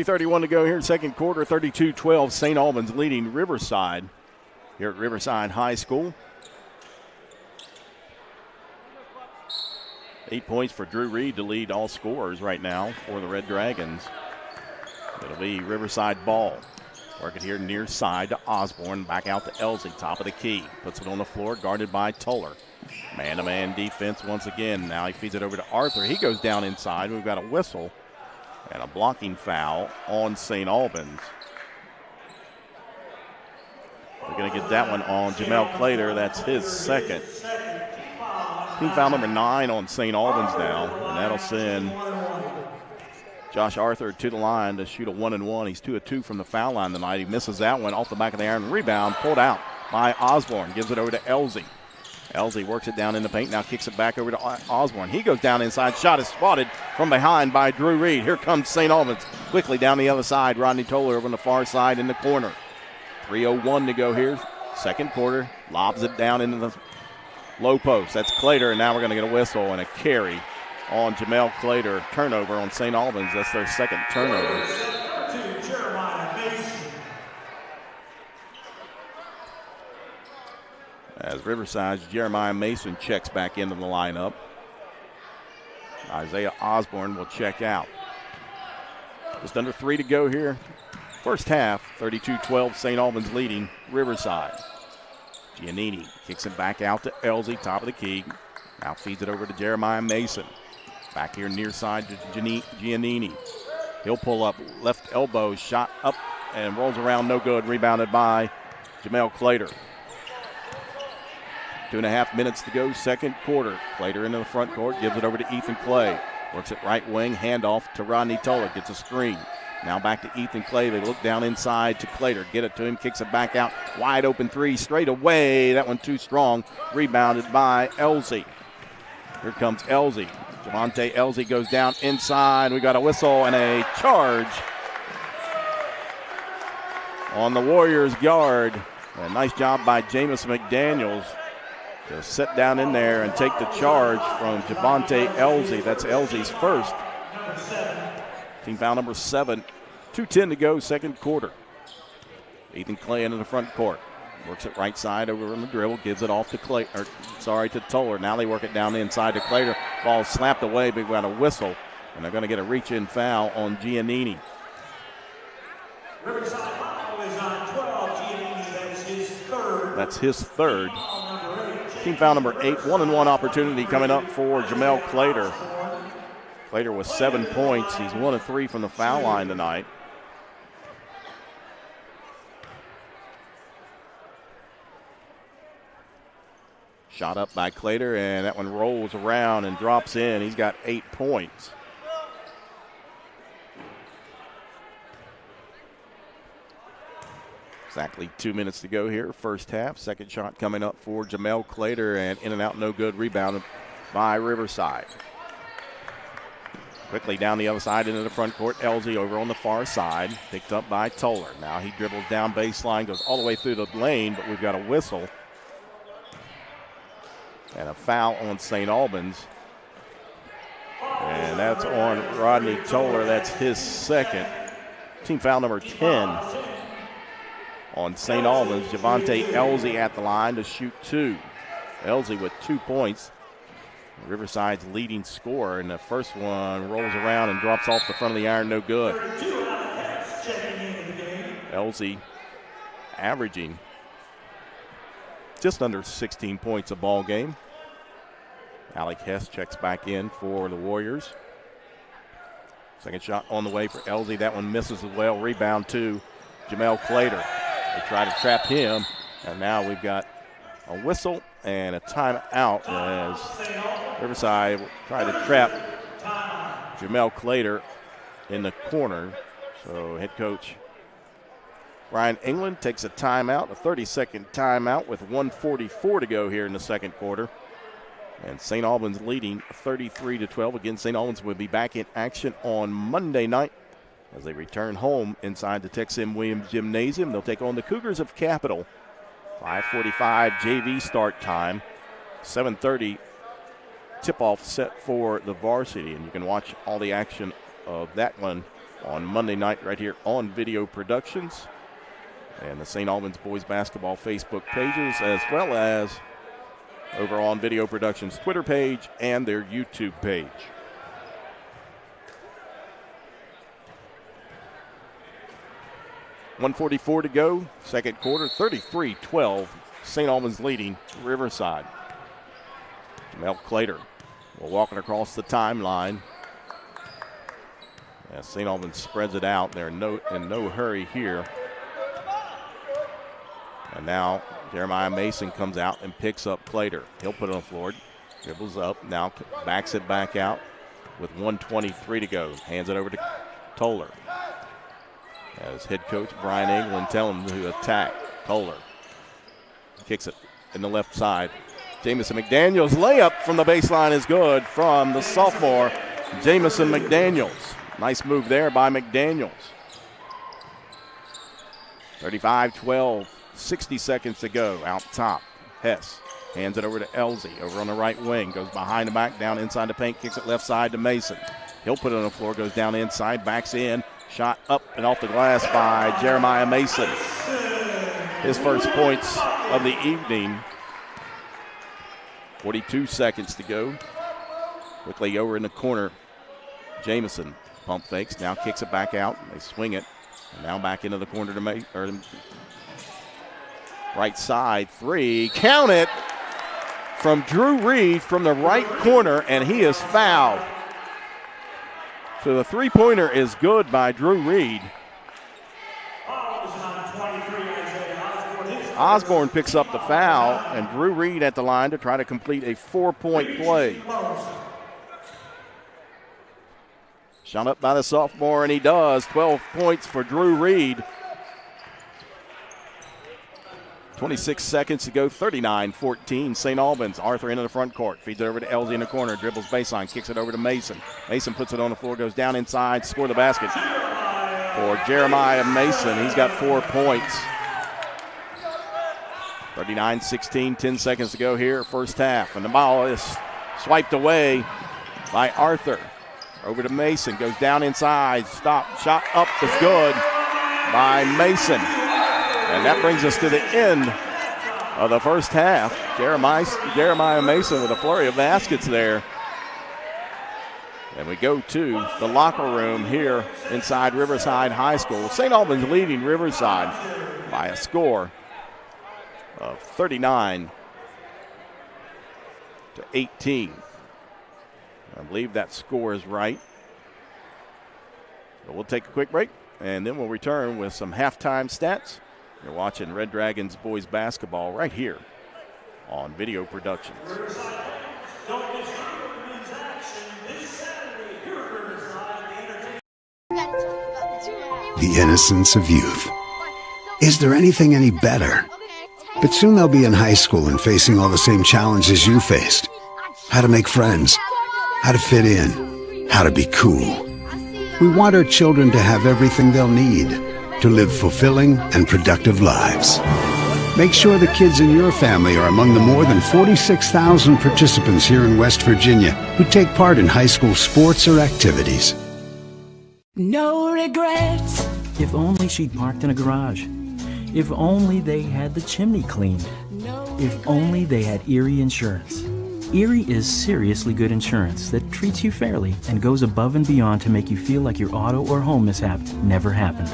3:31 to go here, second quarter, 32-12. St. Albans leading Riverside here at Riverside High School. 8 points for Drew Reed to lead all scorers right now for the Red Dragons. It'll be Riverside ball. Work it here near side to Osborne. Back out to Elsie, top of the key. Puts it on the floor, guarded by Toller. Man-to-man defense once again. Now he feeds it over to Arthur. He goes down inside. We've got a whistle and a blocking foul on St. Albans. We're going to get that one on Jamel Clater. That's his second. Team foul number 9 on St. Albans now, and that'll send Josh Arthur to the line to shoot a 1-and-1. He's 2 of 2 from the foul line tonight. He misses that one off the back of the iron. Rebound pulled out by Osborne. Gives it over to Elsie. Elsie works it down in the paint. Now kicks it back over to Osborne. He goes down inside. Shot is spotted from behind by Drew Reed. Here comes St. Albans. Quickly down the other side. Rodney Toller over on the far side in the corner. 3:01 to go here. Second quarter. Lobs it down into the low post. That's Clater, and now we're going to get a whistle and a carry on Jamel Clater. Turnover on St. Albans. That's their second turnover. As Riverside's Jeremiah Mason checks back into the lineup. Isaiah Osborne will check out. Just under 3 to go here. First half, 32-12, St. Albans leading Riverside. Giannini kicks it back out to Elsie, top of the key. Now feeds it over to Jeremiah Mason. Back here near side to Giannini. He'll pull up, left elbow, shot up and rolls around, no good. Rebounded by Jamel Clater. 2.5 minutes to go, second quarter. Clater into the front court, gives it over to Ethan Clay. Works it right wing, handoff to Rodney Toller, gets a screen. Now back to Ethan Clay. They look down inside to Clater. Get it to him, kicks it back out. Wide open three, straight away. That one too strong. Rebounded by Elsie. Here comes Elsie. Javante Elsie goes down inside. We got a whistle and a charge on the Warriors guard. A nice job by Jameis McDaniels to sit down in there and take the charge from Javante Elsie. That's Elsie's first. Team foul number 7. 2:10 to go, second quarter. Ethan Clay into the front court. Works it right side over on the dribble. Gives it off to to Toller. Now they work it down inside to Clater. Ball slapped away, but we got a whistle. And they're going to get a reach-in foul on Giannini. Riverside foul is on 12. Giannini, that is his third. That's his third. Team foul number 8. 1-and-1 opportunity coming up for Jamel Clater. Clater with 7 points. He's 1 of 3 from the foul line tonight. Shot up by Clater, and that one rolls around and drops in. He's got 8 points. Exactly 2 minutes to go here, first half. Second shot coming up for Jamel Clater, and in and out, no good. Rebounded by Riverside. Quickly down the other side into the front court. Elsie over on the far side, picked up by Toller. Now he dribbles down baseline, goes all the way through the lane, but we've got a whistle. And a foul on St. Albans. And that's on Rodney Toller. That's his second. Team foul number 10 on St. Albans. Javante Elsie at the line to shoot 2. Elsie with 2 points. Riverside's leading scorer. And the first one rolls around and drops off the front of the iron. No good. Elsie averaging just under 16 points a ball game. Alec Hess checks back in for the Warriors. Second shot on the way for Elsie. That one misses as well. Rebound to Jamel Clater. They try to trap him, and now we've got a whistle and a timeout as Riverside tried to trap Jamel Clater in the corner. So head coach Brian England takes a timeout, a 30-second timeout with 1:44 to go here in the second quarter. And St. Albans leading 33-12. Again, St. Albans will be back in action on Monday night as they return home inside the Tex M. Williams Gymnasium. They'll take on the Cougars of Capital. 5:45 JV start time. 7:30 tip-off set for the varsity. And you can watch all the action of that one on Monday night right here on Video Productions and the St. Albans Boys Basketball Facebook pages, as well as over on Video Productions' Twitter page and their YouTube page. .144 to go, second quarter, 33-12. St. Albans leading Riverside. Mel Clater will walking across the timeline. As St. Albans spreads it out, they're in no hurry here. And now Jeremiah Mason comes out and picks up Clater. He'll put it on the floor, dribbles up, now backs it back out with 1:23 to go. Hands it over to Toller. As head coach Brian England telling him to attack. Toller kicks it in the left side. Jamison McDaniels' layup from the baseline is good from the sophomore, Jamison McDaniels. Nice move there by McDaniels. 35-12, 60 seconds to go. Out top, Hess hands it over to Elsie, over on the right wing. Goes behind the back, down inside the paint, kicks it left side to Mason. He'll put it on the floor, goes down inside, backs in. Shot up and off the glass by Jeremiah Mason. His first points of the evening. 42 seconds to go. Quickly over in the corner. Jamison pump fakes, now kicks it back out. They swing it. And now back into the corner to right side. Three. Count it from Drew Reed from the right corner, and he is fouled. So the three-pointer is good by Drew Reed. Osborne picks up the foul, and Drew Reed at the line to try to complete a 4-point play. Shot up by the sophomore, and he does. 12 points for Drew Reed. 26 seconds to go, 39-14. St. Albans. Arthur into the front court. Feeds it over to Elsie in the corner. Dribbles baseline. Kicks it over to Mason. Mason puts it on the floor. Goes down inside. Score the basket for Jeremiah Mason. He's got 4 points. 39-16. 10 seconds to go here. First half. And the ball is swiped away by Arthur. Over to Mason. Goes down inside. Stop. Shot up is good by Mason. And that brings us to the end of the first half. Jeremiah Mason with a flurry of baskets there. And we go to the locker room here inside Riverside High School. St. Albans leading Riverside by a score of 39-18. I believe that score is right. So we'll take a quick break, and then we'll return with some halftime stats. You're watching Red Dragons boys basketball right here on Video Productions. The innocence of youth. Is there anything any better? But soon they'll be in high school and facing all the same challenges you faced. How to make friends, how to fit in, how to be cool. We want our children to have everything they'll need to live fulfilling and productive lives. Make sure the kids in your family are among the more than 46,000 participants here in West Virginia who take part in high school sports or activities. No regrets. If only she'd parked in a garage. If only they had the chimney cleaned. If only they had Erie Insurance. Erie is seriously good insurance that treats you fairly and goes above and beyond to make you feel like your auto or home mishap never happened,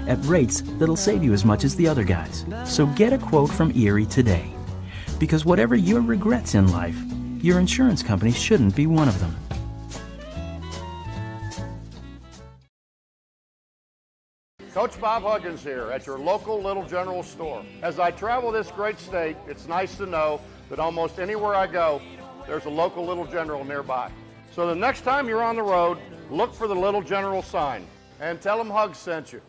at rates that'll save you as much as the other guys. So get a quote from Erie today. Because whatever your regrets in life, your insurance company shouldn't be one of them. Coach Bob Huggins here at your local Little General store. As I travel this great state, it's nice to know that almost anywhere I go, there's a local Little General nearby. So the next time you're on the road, look for the Little General sign and tell them Hugs sent you.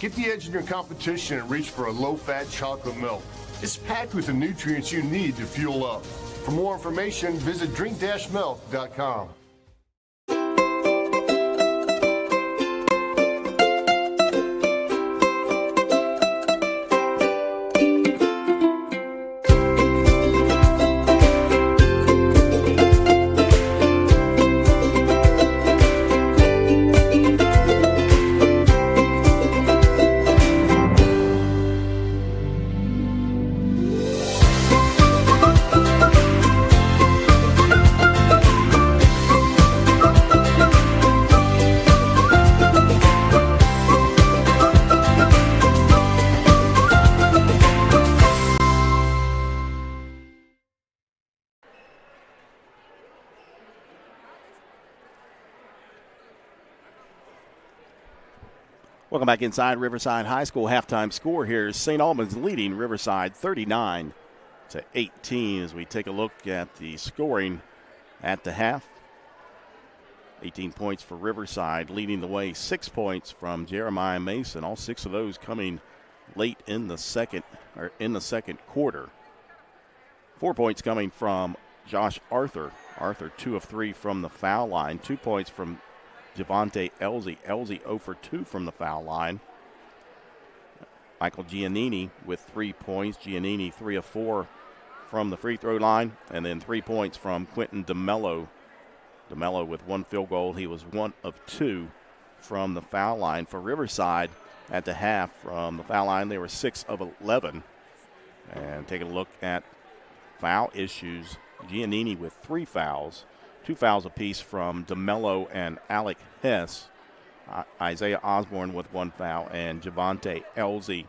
Get the edge in your competition and reach for a low-fat chocolate milk. It's packed with the nutrients you need to fuel up. For more information, visit drink-milk.com. Welcome back inside Riverside High School. Halftime score here is St. Albans leading Riverside 39-18 as we take a look at the scoring at the half. 18 points for Riverside, leading the way. 6 points from Jeremiah Mason. All 6 of those coming late in the second quarter. 4 points coming from Josh Arthur. Arthur 2 of 3 from the foul line. 2 points from Javante Elsie. Elsie 0 for 2 from the foul line. Michael Giannini with 3 points. Giannini 3 of 4 from the free throw line. And then 3 points from Quentin DeMello. DeMello with 1 field goal. He was 1 of 2 from the foul line. For Riverside at the half from the foul line, they were 6 of 11. And taking a look at foul issues, Giannini with 3 fouls. 2 fouls apiece from DeMello and Alec Hess. Isaiah Osborne with 1 foul, and Javante Elsie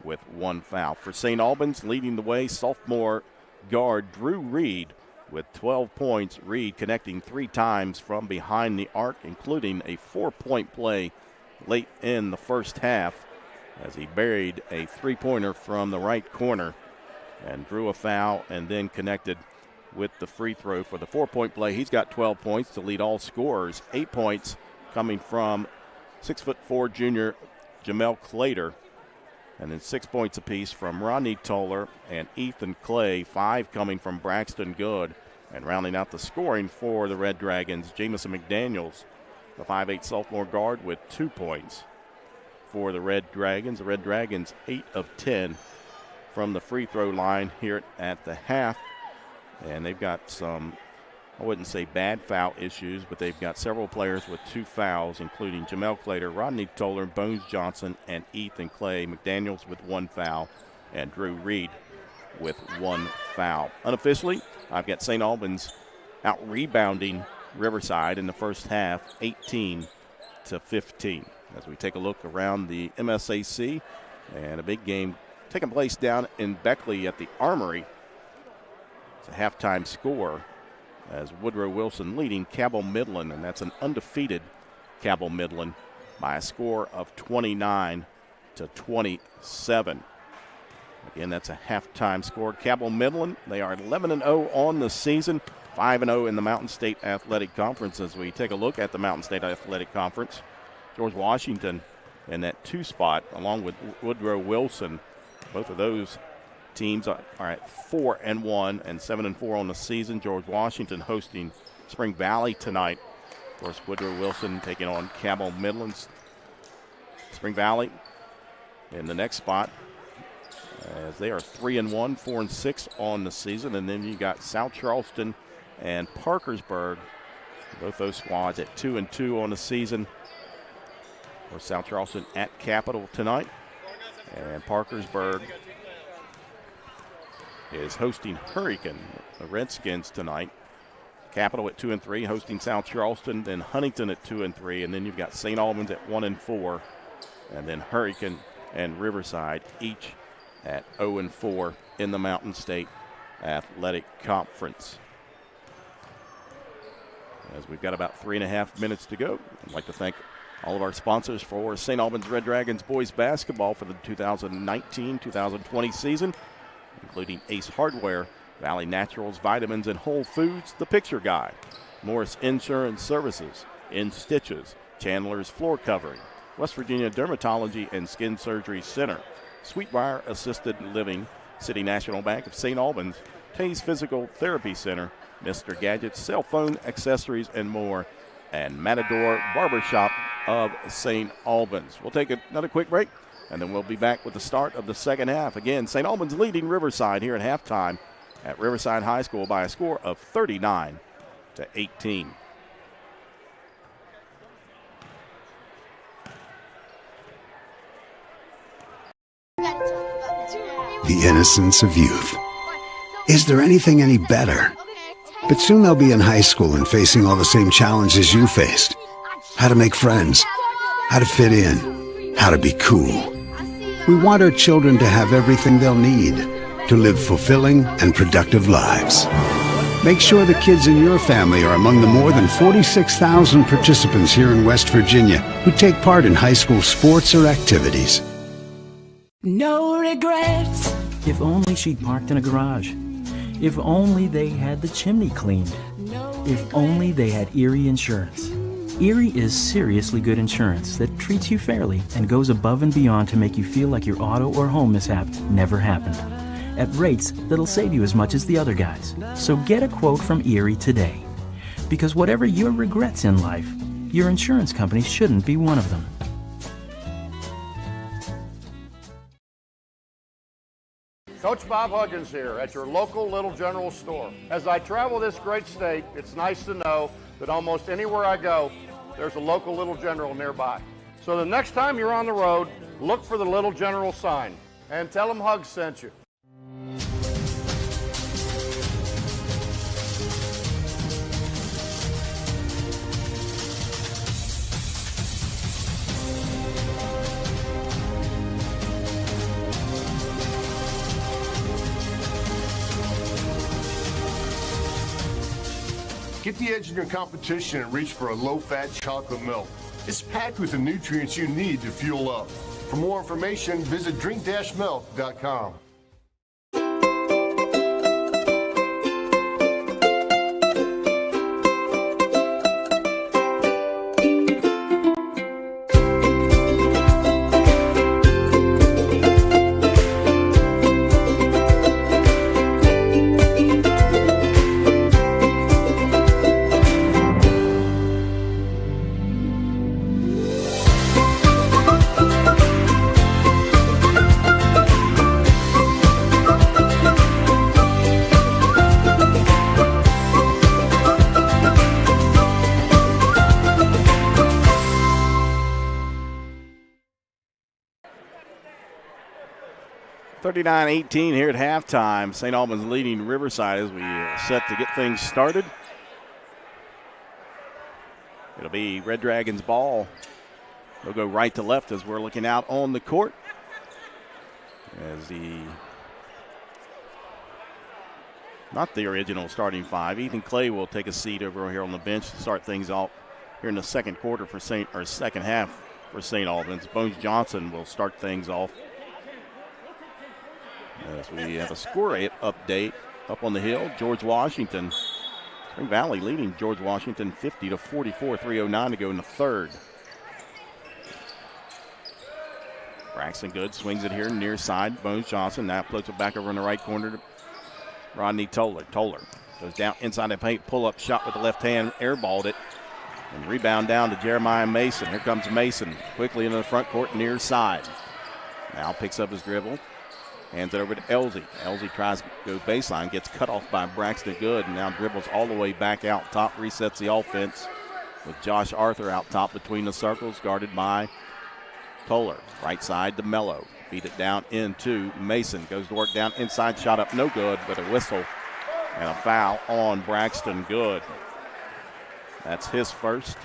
with 1 foul. For St. Albans, leading the way, sophomore guard Drew Reed with 12 points. Reed connecting 3 times from behind the arc, including a 4-point play late in the first half as he buried a 3-pointer from the right corner and drew a foul and then connected with the free throw for the 4-point play. He's got 12 points to lead all scorers. 8 points coming from 6'4" junior Jamel Clater. And then 6 points apiece from Rodney Toller and Ethan Clay. 5 coming from Braxton Good. And rounding out the scoring for the Red Dragons, Jamison McDaniels, the 5'8" sophomore guard with 2 points. For the Red Dragons, 8 of 10 from the free throw line here at the half. And they've got some, I wouldn't say bad foul issues, but they've got several players with 2 fouls, including Jamel Clater, Rodney Toller, Bones Johnson, and Ethan Clay. McDaniels with 1 foul, and Drew Reed with 1 foul. Unofficially, I've got St. Albans out rebounding Riverside in the first half, 18-15. As we take a look around the MSAC, and a big game taking place down in Beckley at the Armory. It's a halftime score as Woodrow Wilson leading Cabell Midland, and that's an undefeated Cabell Midland by a score of 29-27. Again, that's a halftime score. Cabell Midland, they are 11-0 on the season, 5-0 in the Mountain State Athletic Conference. As we take a look at the Mountain State Athletic Conference, George Washington in that 2 spot along with Woodrow Wilson. Both of those teams are at 4-1 and 7-4 on the season. George Washington hosting Spring Valley tonight. Of course, Woodrow Wilson taking on Cabell Midlands. Spring Valley in the next spot as they are 3-1, 4-6 on the season. And then you got South Charleston and Parkersburg. Both those squads at 2-2 on the season. For South Charleston at Capital tonight. And Parkersburg is hosting Hurricane, the Redskins, tonight. Capital at 2-3, hosting South Charleston, then Huntington at 2-3, and then you've got St. Albans at 1-4, and then Hurricane and Riverside each at 0-4 in the Mountain State Athletic Conference. As we've got about 3.5 minutes to go, I'd like to thank all of our sponsors for St. Albans Red Dragons boys basketball for the 2019-2020 season, including Ace Hardware, Valley Naturals, Vitamins, and Whole Foods, The Picture Guy, Morris Insurance Services, In Stitches, Chandler's Floor Covering, West Virginia Dermatology and Skin Surgery Center, Sweetbriar Assisted Living, City National Bank of St. Albans, Taze Physical Therapy Center, Mr. Gadgets, cell phone accessories, and more, and Matador Barbershop of St. Albans. We'll take another quick break, and then we'll be back with the start of the second half. Again, St. Albans leading Riverside here at halftime at Riverside High School by a score of 39-18. The innocence of youth. Is there anything any better? But soon they'll be in high school and facing all the same challenges you faced. How to make friends, how to fit in, how to be cool. We want our children to have everything they'll need to live fulfilling and productive lives. Make sure the kids in your family are among the more than 46,000 participants here in West Virginia who take part in high school sports or activities. No regrets. If only she'd parked in a garage. If only they had the chimney cleaned. If only they had Erie Insurance. Erie is seriously good insurance that treats you fairly and goes above and beyond to make you feel like your auto or home mishap never happened, at rates that'll save you as much as the other guys. So get a quote from Erie today. Because whatever your regrets in life, your insurance company shouldn't be one of them. Coach Bob Huggins here at your local Little General store. As I travel this great state, it's nice to know that almost anywhere I go, there's a local Little General nearby. So the next time you're on the road, look for the Little General sign and tell them Hugs sent you. Get the edge in your competition and reach for a low-fat chocolate milk. It's packed with the nutrients you need to fuel up. For more information, visit drink-milk.com. 39-18 here at halftime. St. Albans leading Riverside as we set to get things started. It'll be Red Dragons ball. They'll go right to left as we're looking out on the court. As not the original starting five. Ethan Clay will take a seat over here on the bench to start things off here in the second quarter for second half for St. Albans. Bones Johnson will start things off. As we have a score update up on the hill, George Washington, Spring Valley leading George Washington 50-44, 3:09 to go in the third. Braxton Good swings it here near side. Bones Johnson now floats it back over in the right corner to Rodney Toller. Toller goes down inside the paint, pull-up shot with the left hand, airballed it, and rebound down to Jeremiah Mason. Here comes Mason quickly into the front court near side. Now picks up his dribble. Hands it over to Elsie. Elsie tries to go baseline, gets cut off by Braxton Good, and now dribbles all the way back out top, resets the offense with Josh Arthur out top between the circles, guarded by Toller. Right side to Mello. Beat it down into Mason. Goes to work down inside, shot up no good, but a whistle and a foul on Braxton Good. That's his first.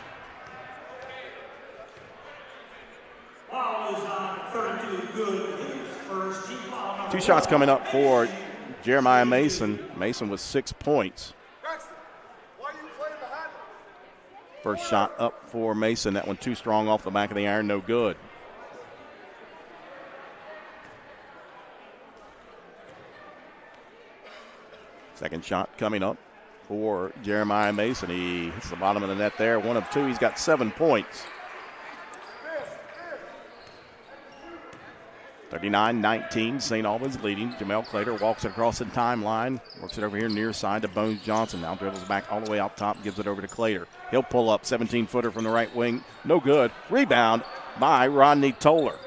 Foul is on 32 Good. Two shots coming up for Jeremiah Mason. Mason with 6 points. First shot up for Mason. That one too strong off the back of the iron, no good. Second shot coming up for Jeremiah Mason. He hits the bottom of the net there. 1 of 2. He's got 7 points. 39-19, St. Albans leading. Jamel Clater walks it across the timeline, works it over here near side to Bones Johnson. Now dribbles back all the way out top, gives it over to Clater. He'll pull up, 17-footer from the right wing. No good. Rebound by Rodney Toller.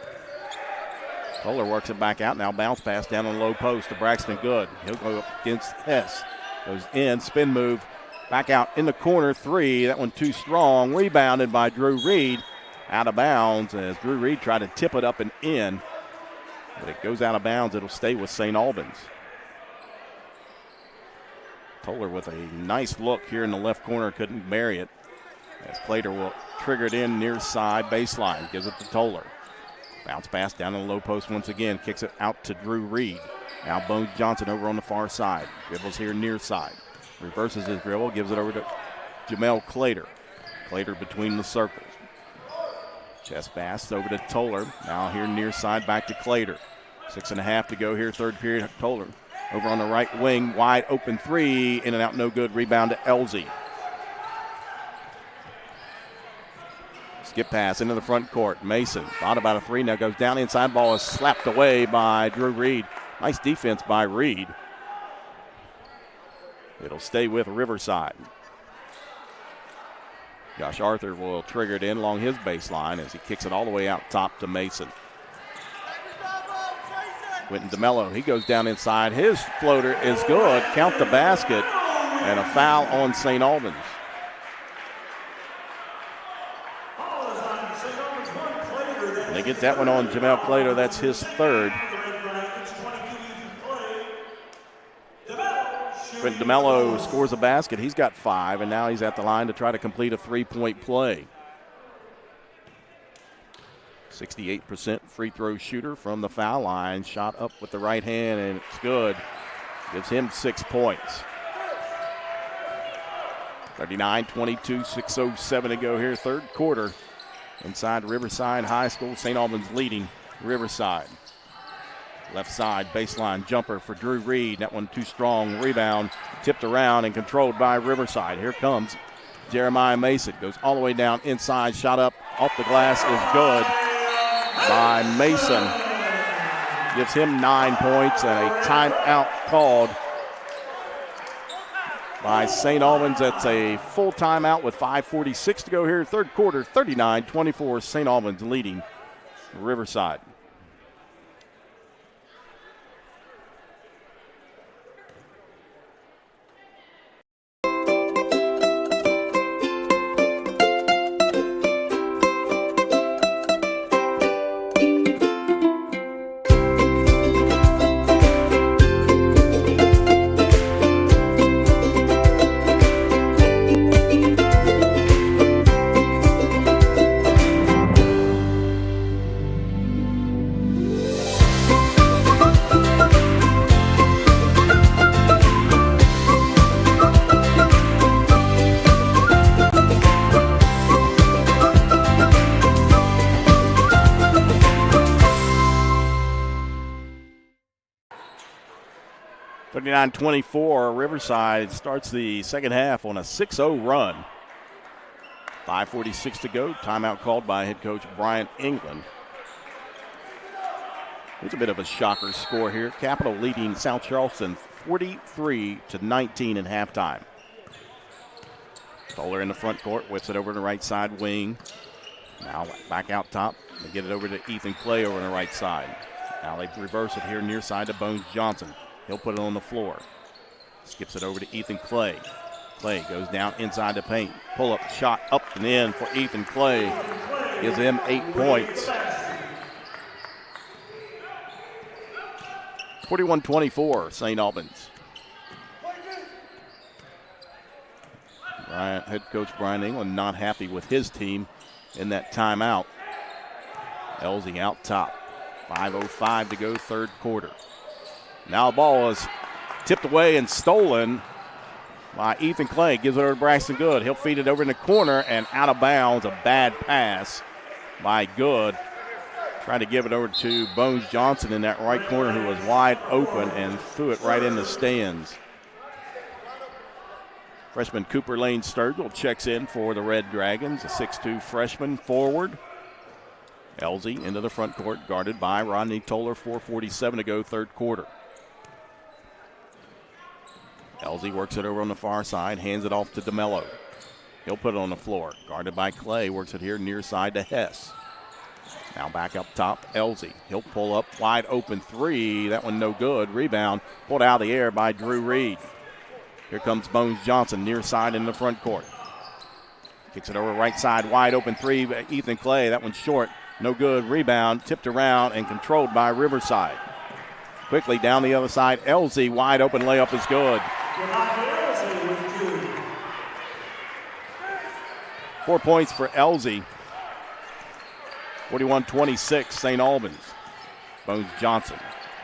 Toller works it back out. Now bounce pass down on the low post to Braxton Good. He'll go up against Hess. Goes in, spin move, back out in the corner, three. That one too strong. Rebounded by Drew Reed. Out of bounds as Drew Reed tried to tip it up and in. But it goes out of bounds. It'll stay with St. Albans. Toller with a nice look here in the left corner. Couldn't bury it. As Clater will trigger it in near side baseline. Gives it to Toller. Bounce pass down in the low post once again. Kicks it out to Drew Reed. Now Bones Johnson over on the far side. Dribbles here near side. Reverses his dribble. Gives it over to Jamel Clater. Clater between the circles. Chest pass over to Toller. Now here near side back to Clater. 6.5 to go here, third period. Toller over on the right wing. Wide open three. In and out, no good. Rebound to Elsie. Skip pass into the front court. Mason thought about a three. Now goes down inside. Ball is slapped away by Drew Reed. Nice defense by Reed. It'll stay with Riverside. Josh Arthur will trigger it in along his baseline as he kicks it all the way out top to Mason. Quentin DeMello, he goes down inside. His floater is good. Count the basket. And a foul on St. Albans. And they get that one on Jamel Clater. That's his third. Quentin DeMello scores a basket. He's got 5, and now he's at the line to try to complete a three-point play. 68% free throw shooter from the foul line. Shot up with the right hand, and it's good. Gives him 6 points. 39-22, 6:07 to go here, third quarter. Inside Riverside High School, St. Albans leading Riverside. Left side baseline jumper for Drew Reed. That one too strong. Rebound tipped around and controlled by Riverside. Here comes Jeremiah Mason. Goes all the way down inside. Shot up off the glass is good by Mason. Gives him 9 points and a timeout called by St. Albans. That's a full timeout with 5:46 to go here. Third quarter, 39-24. St. Albans leading Riverside. (39-24), Riverside starts the second half on a 6-0 run. 5:46 to go. Timeout called by head coach Brian England. It's a bit of a shocker score here. Capital leading South Charleston 43-19 at halftime. Toller in the front court, whips it over to the right side wing. Now back out top. They get it over to Ethan Clay over on the right side. Now they reverse it here near side to Bones Johnson. He'll put it on the floor. Skips it over to Ethan Clay. Clay goes down inside the paint. Pull-up shot up and in for Ethan Clay. Gives him 8 points. 41-24, St. Albans. Head coach Brian England not happy with his team in that timeout. Elsie out top. 5:05 to go, third quarter. Now the ball is tipped away and stolen by Ethan Clay. Gives it over to Braxton Good. He'll feed it over in the corner and out of bounds. A bad pass by Good. Trying to give it over to Bones Johnson in that right corner who was wide open and threw it right in the stands. Freshman Cooper Lane Sturgill checks in for the Red Dragons, a 6'2 freshman forward. Elsie into the front court, guarded by Rodney Toller. 4:47 to go, third quarter. Elsie works it over on the far side, hands it off to DeMello. He'll put it on the floor, guarded by Clay, works it here near side to Hess. Now back up top, Elsie. He'll pull up, wide open three. That one no good. Rebound pulled out of the air by Drew Reed. Here comes Bones Johnson, near side in the front court. Kicks it over right side, wide open three. Ethan Clay, that one's short. No good. Rebound tipped around and controlled by Riverside. Quickly down the other side, Elsie, wide open layup is good. 4 points for Elsie. 41-26, St. Albans. Bones Johnson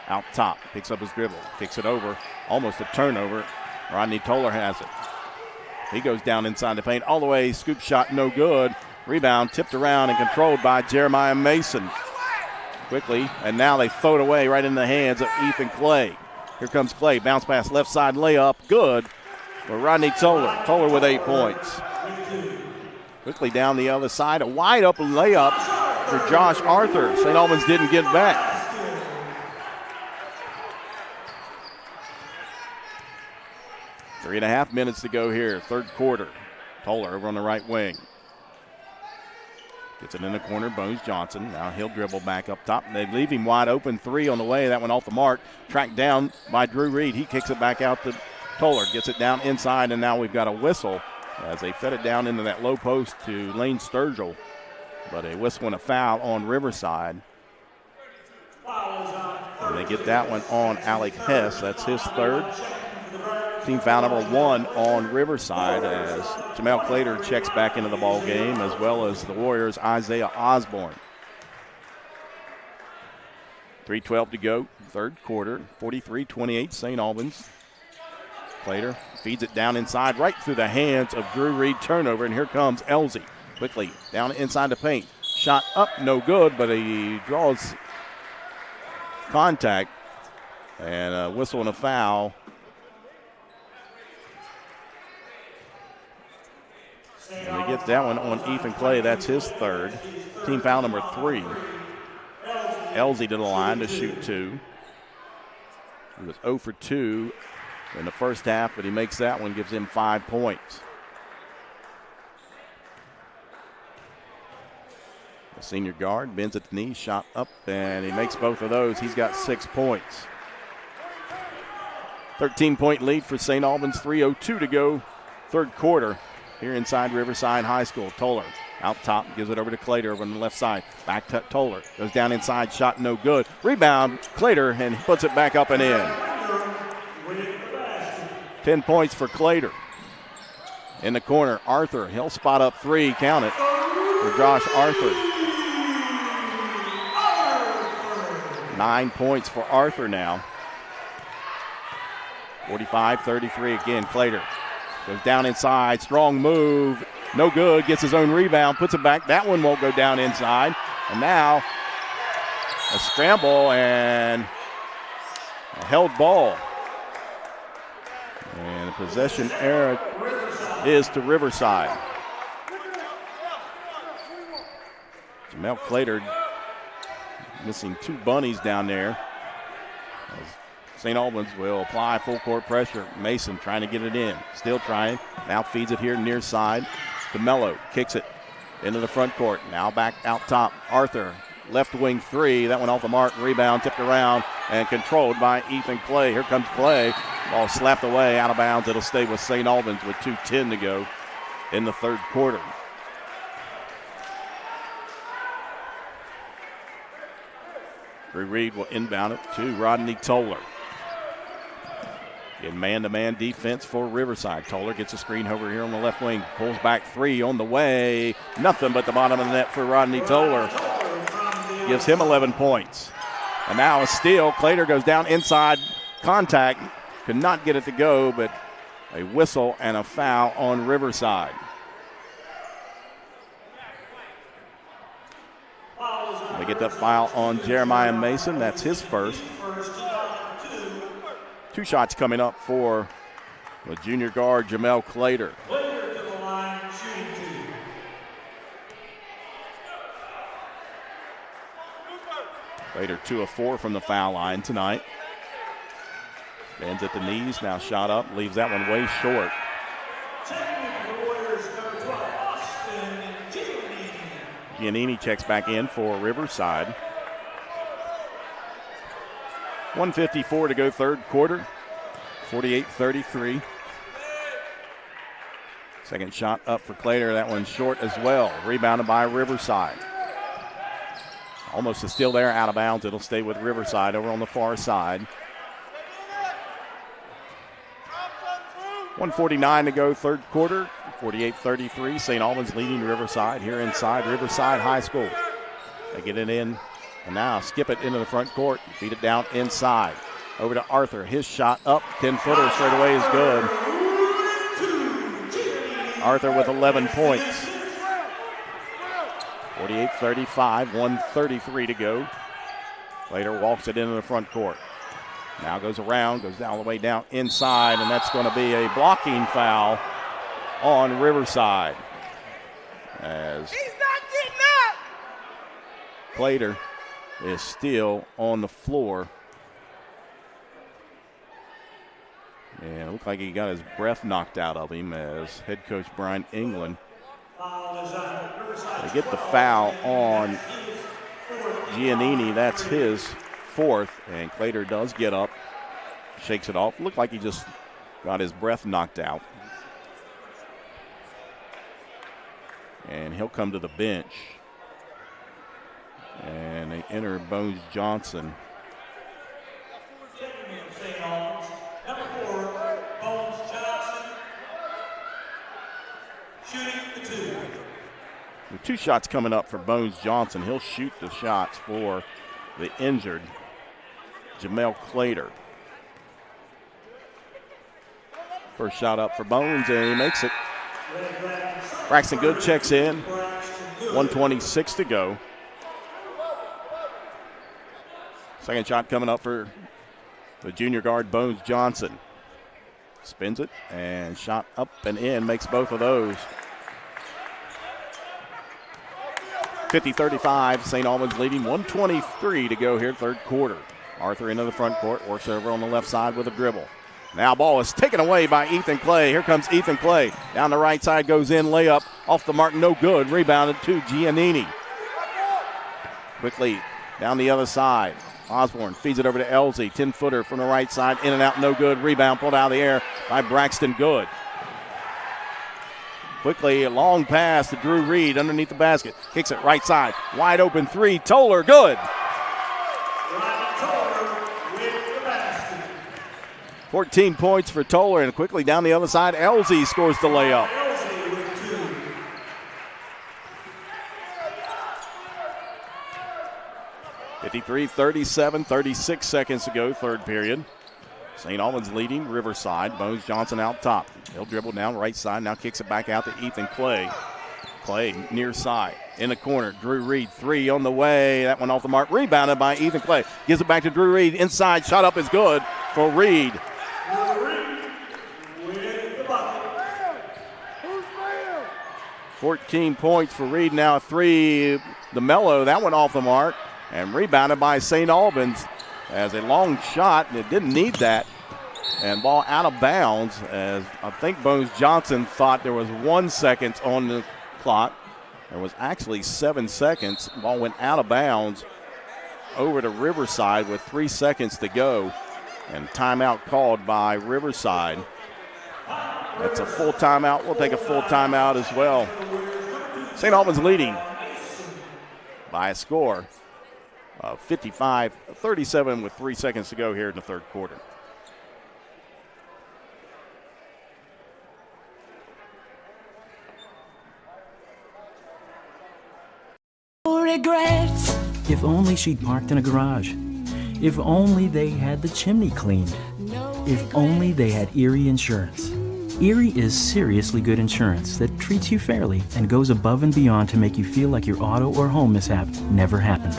out top, picks up his dribble, kicks it over, almost a turnover. Rodney Toller has it. He goes down inside the paint, all the way, scoop shot, no good. Rebound tipped around and controlled by Jeremiah Mason. Quickly, and now they throw it away right in the hands of Ethan Clay. Here comes Clay, bounce pass, left side layup, good for Rodney Toller. Toller with 8 points. Quickly down the other side, a wide open layup for Josh Arthur. St. Albans didn't get back. Three and a half minutes to go here, third quarter. Toller over on the right wing. Gets it in the corner, Bones Johnson. Now he'll dribble back up top. They leave him wide open, three on the way. That one off the mark. Tracked down by Drew Reed. He kicks it back out to Toller. Gets it down inside, and now we've got a whistle as they fed it down into that low post to Lane Sturgill. But a whistle and a foul on Riverside. And they get that one on Alec Hess. That's his third. Team foul number 1 on Riverside as Jamel Clater checks back into the ball game, as well as the Warriors' Isaiah Osborne. 3:12 to go, third quarter, 43-28 St. Albans. Clater feeds it down inside, right through the hands of Drew Reed. Turnover, and here comes Elsie. Quickly down inside the paint. Shot up, no good, but he draws contact, and a whistle and a foul. And they get that one on Ethan Clay. That's his third. Team foul number 3. Elsie to the line to shoot 2. He was 0 for 2 in the first half, but he makes that one, gives him 5 points. The senior guard bends at the knee, shot up, and he makes both of those. He's got 6 points. 13-point lead for St. Albans, 3:02 to go, third quarter. Here inside Riverside High School. Toller out top, gives it over to Clater over on the left side. Back to Toller. Goes down inside, shot no good. Rebound, Clater, and he puts it back up and in. 10 points for Clater. In the corner, Arthur. He'll spot up 3, count it, for Josh Arthur. 9 points for Arthur now. 45-33 again, Clater. Goes down inside, strong move, no good, gets his own rebound, puts it back. That one won't go down inside. And now a scramble and a held ball. And a possession error is to Riverside. Jamel Clater missing 2 bunnies down there. St. Albans will apply full court pressure. Mason trying to get it in. Still trying. Now feeds it here near side. DeMello kicks it into the front court. Now back out top. Arthur, left wing 3. That one off the mark. Rebound tipped around and controlled by Ethan Clay. Here comes Clay. Ball slapped away out of bounds. It'll stay with St. Albans with 2:10 to go in the third quarter. Drew Reed will inbound it to Rodney Toller. In man-to-man defense for Riverside. Toller gets a screen over here on the left wing. Pulls back 3 on the way. Nothing but the bottom of the net for Rodney Toller. Gives him 11 points. And now a steal. Clater goes down inside. Contact. Could not get it to go, but a whistle and a foul on Riverside. They get that foul on Jeremiah Mason. That's his first. 2 shots coming up for the junior guard, Jamel Clater. Later 2 of 4 from the foul line tonight. Bends at the knees, now shot up, leaves that one way short. Giannini checks back in for Riverside. 1:54 to go third quarter. 48-33. Second shot up for Clater. That one's short as well. Rebounded by Riverside. Almost a steal there, out of bounds. It'll stay with Riverside over on the far side. 1:49 to go third quarter. 48-33. St. Albans leading Riverside here inside Riverside High School. They get it in and now skip it into the front court. Feed it down inside. Over to Arthur. His shot up. 10-footer straight away is good. Arthur with 11 points. 48-35. 1:33 to go. Later walks it into the front court. Now goes around, goes all the way down inside, and that's going to be a blocking foul on Riverside. As he's not getting up. Clater is still on the floor. And it looked like he got his breath knocked out of him as head coach Brian England. They get the foul on Giannini. That's his fourth, and Clater does get up, shakes it off. Looked like he just got his breath knocked out. And he'll come to the bench. And they enter Bones Johnson. Number 4, Bones Johnson, shooting the 2. With 2 shots coming up for Bones Johnson. He'll shoot the shots for the injured Jamel Clater. First shot up for Bones, and he makes it. Braxton Good checks in. 1:26 to go. Second shot coming up for the junior guard, Bones Johnson. Spins it, and shot up and in, makes both of those. 50-35, St. Albans leading. 1:23 to go here, third quarter. Arthur into the front court, works over on the left side with a dribble. Now ball is taken away by Ethan Clay. Here comes Ethan Clay. Down the right side, goes in, layup. Off the mark, no good. Rebounded to Giannini. Quickly down the other side. Osborne feeds it over to Elsie. 10-footer from the right side. In and out, no good. Rebound pulled out of the air by Braxton Good. Quickly, a long pass to Drew Reed underneath the basket. Kicks it right side. Wide open 3. Toller, good. 14 points for Toller, and quickly down the other side, Elsie scores the layup. (53-37), 36 seconds to go, third period. St. Albans leading, Riverside. Bones Johnson out top. He'll dribble down right side, now kicks it back out to Ethan Clay. Clay near side, in the corner. Drew Reed, 3 on the way. That one off the mark, rebounded by Ethan Clay. Gives it back to Drew Reed, inside, shot up is good for Reed. 14 points for Reed, now 3. The Mello, that one off the mark, and rebounded by St. Albans as a long shot, and it didn't need that. And ball out of bounds, as I think Bones Johnson thought there was 1 second on the clock. There was actually 7 seconds. Ball went out of bounds over to Riverside with 3 seconds to go. And timeout called by Riverside. That's a full timeout. We'll take a full timeout as well. St. Albans leading by a score of 55-37 with 3 seconds to go here in the third quarter. No regrets. If only she'd parked in a garage. If only they had the chimney cleaned. If only they had Erie Insurance. Erie is seriously good insurance that treats you fairly and goes above and beyond to make you feel like your auto or home mishap never happened.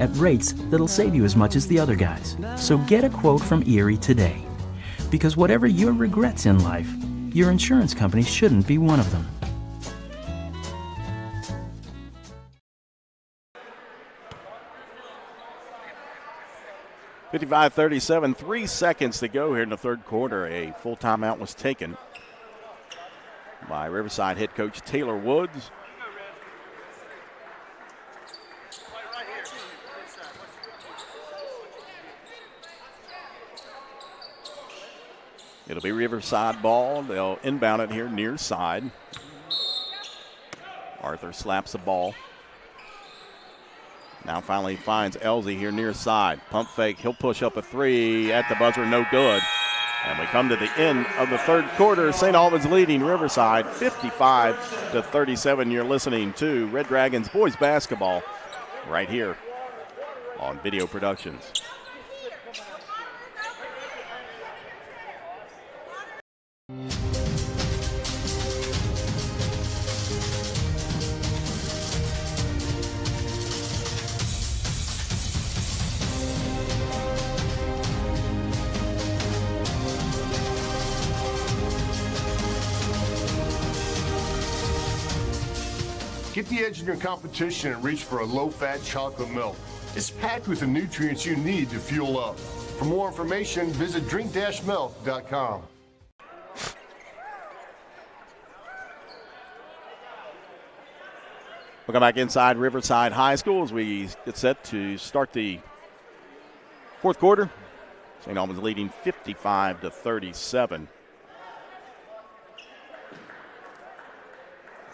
At rates that'll save you as much as the other guys. So get a quote from Erie today. Because whatever your regrets in life, your insurance company shouldn't be one of them. 55-37, 3 seconds to go here in the third quarter. A full timeout was taken by Riverside head coach Taylor Woods. It'll be Riverside ball. They'll inbound it here near side. Arthur slaps the ball. Now finally finds Elsie here near side. Pump fake. He'll push up a three at the buzzer. No good. And we come to the end of the third quarter. St. Albans leading Riverside 55-37. You're listening to Red Dragons boys basketball right here on Video Productions. Get the edge in your competition and reach for a low-fat chocolate milk. It's packed with the nutrients you need to fuel up. For more information, visit drink-milk.com. Welcome back inside Riverside High School as we get set to start the fourth quarter. St. Albans leading 55-37.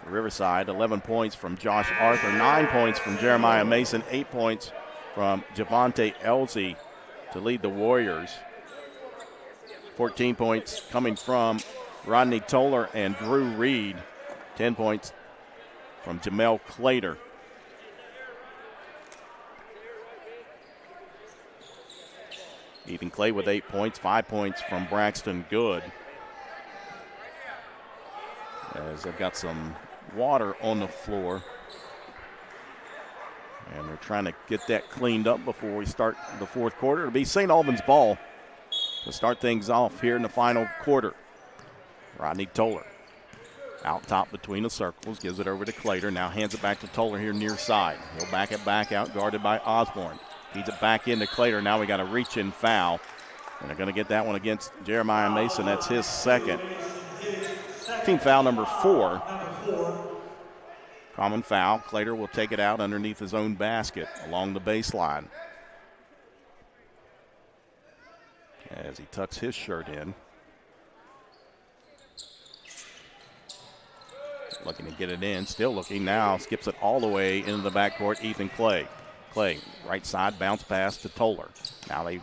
Riverside, 11 points from Josh Arthur, 9 points from Jeremiah Mason, 8 points from Javante Elsie to lead the Warriors. 14 points coming from Rodney Toller and Drew Reed. 10 points from Jamel Clater. Ethan Clay with 8 points, 5 points from Braxton Good. As they've got some water on the floor. And they're trying to get that cleaned up before we start the fourth quarter. It'll be St. Albans ball to start things off here in the final quarter. Rodney Toller out top between the circles, gives it over to Clater. Now hands it back to Toller here near side. He'll back it back out, guarded by Osborne. Feeds it back into Clater. Now we got a reach-in foul. And they're going to get that one against Jeremiah Mason. That's his second. Team foul number 4. Common foul. Clater will take it out underneath his own basket along the baseline. As he tucks his shirt in. Looking to get it in. Still looking now. Skips it all the way into the backcourt. Ethan Clay. Clay, right side, bounce pass to Toller. Now they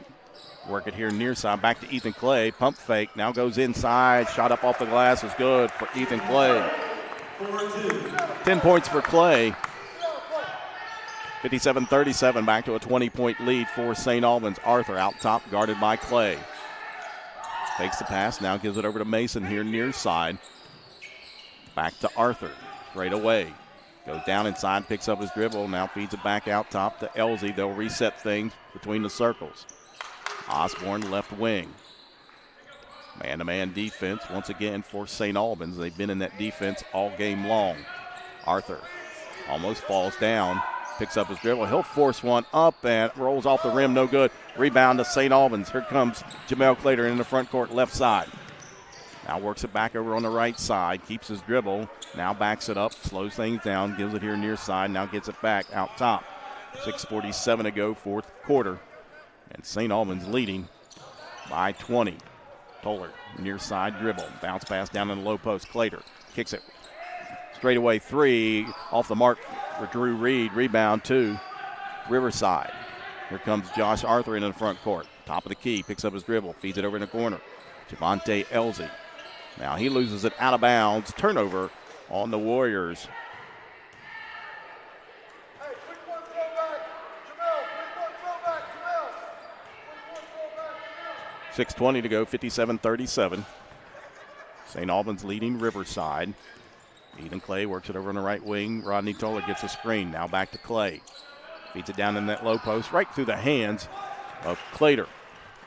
work it here near side. Back to Ethan Clay. Pump fake. Now goes inside. Shot up off the glass is good for Ethan Clay. 10 points for Clay. 57-37. Back to a 20-point lead for St. Albans. Arthur out top, guarded by Clay. Takes the pass. Now gives it over to Mason here near side. Back to Arthur. Straight away. Goes down inside, picks up his dribble. Now feeds it back out top to Elsie. They'll reset things between the circles. Osborne left wing. Man-to-man defense once again for St. Albans. They've been in that defense all game long. Arthur almost falls down, picks up his dribble. He'll force one up and rolls off the rim, no good. Rebound to St. Albans. Here comes Jamel Clater in the front court, left side. Now works it back over on the right side, keeps his dribble. Now backs it up, slows things down, gives it here near side. Now gets it back out top. 6:47 to go, fourth quarter. And St. Albans leading by 20. Toller, near side dribble. Bounce pass down in the low post. Clater kicks it. Straight away three. Off the mark for Drew Reed. Rebound to Riverside. Here comes Josh Arthur into the front court. Top of the key. Picks up his dribble. Feeds it over in the corner. Javante Elsie. Now he loses it out of bounds. Turnover on the Warriors. 6:20 to go, 57-37. St. Albans leading Riverside. Ethan Clay works it over on the right wing. Rodney Toller gets a screen. Now back to Clay. Feeds it down in that low post, right through the hands of Clater.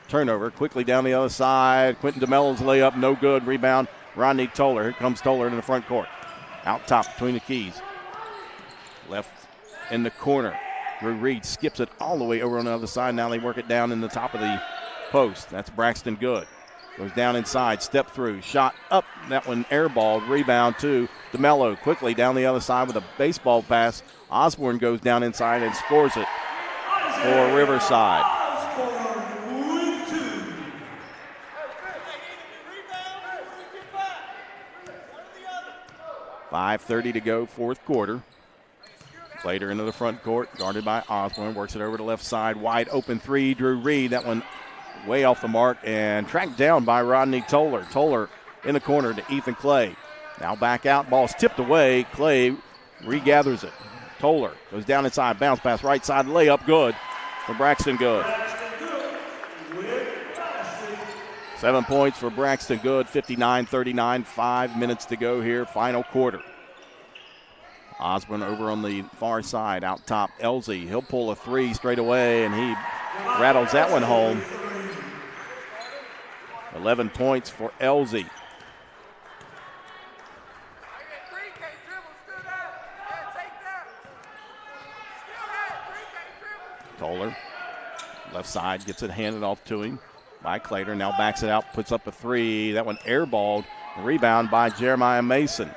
Turnover quickly down the other side. Quentin DeMello's layup, no good. Rebound, Rodney Toller. Here comes Toller in the front court. Out top between the keys. Left in the corner. Drew Reed skips it all the way over on the other side. Now they work it down in the top of the post. That's Braxton Good. Goes down inside, step through, shot up. That one airballed, rebound to DeMello. Quickly down the other side with a baseball pass. Osborne goes down inside and scores it for Riverside. 5:30 to go, fourth quarter. Slater into the front court, guarded by Osborne. Works it over to left side, wide open three. Drew Reed, that one way off the mark and tracked down by Rodney Toller. Toller in the corner to Ethan Clay. Now back out, ball's tipped away. Clay regathers it. Toller goes down inside, bounce pass right side, layup good for Braxton Good. 7 points for Braxton Good, 59-39, 5 minutes to go here, final quarter. Osborne over on the far side, out top, Elsie. He'll pull a three straight away, and he rattles that one home. 11 points for Elsie. Toller, left side, gets it handed off to him by Clater. Now backs it out, puts up a three. That one airballed. Rebound by Jeremiah Mason.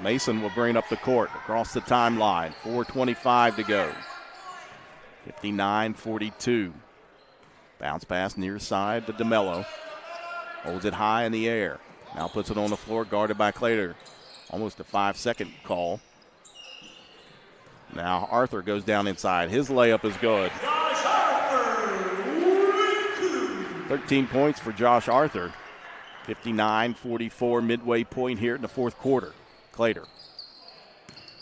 Mason will bring it up the court across the timeline. 4:25 to go. 59-42. Bounce pass near side to DeMello. Holds it high in the air. Now puts it on the floor, guarded by Clater. Almost a 5-second call. Now Arthur goes down inside. His layup is good. 13 points for Josh Arthur. 59-44 midway point here in the fourth quarter. Clater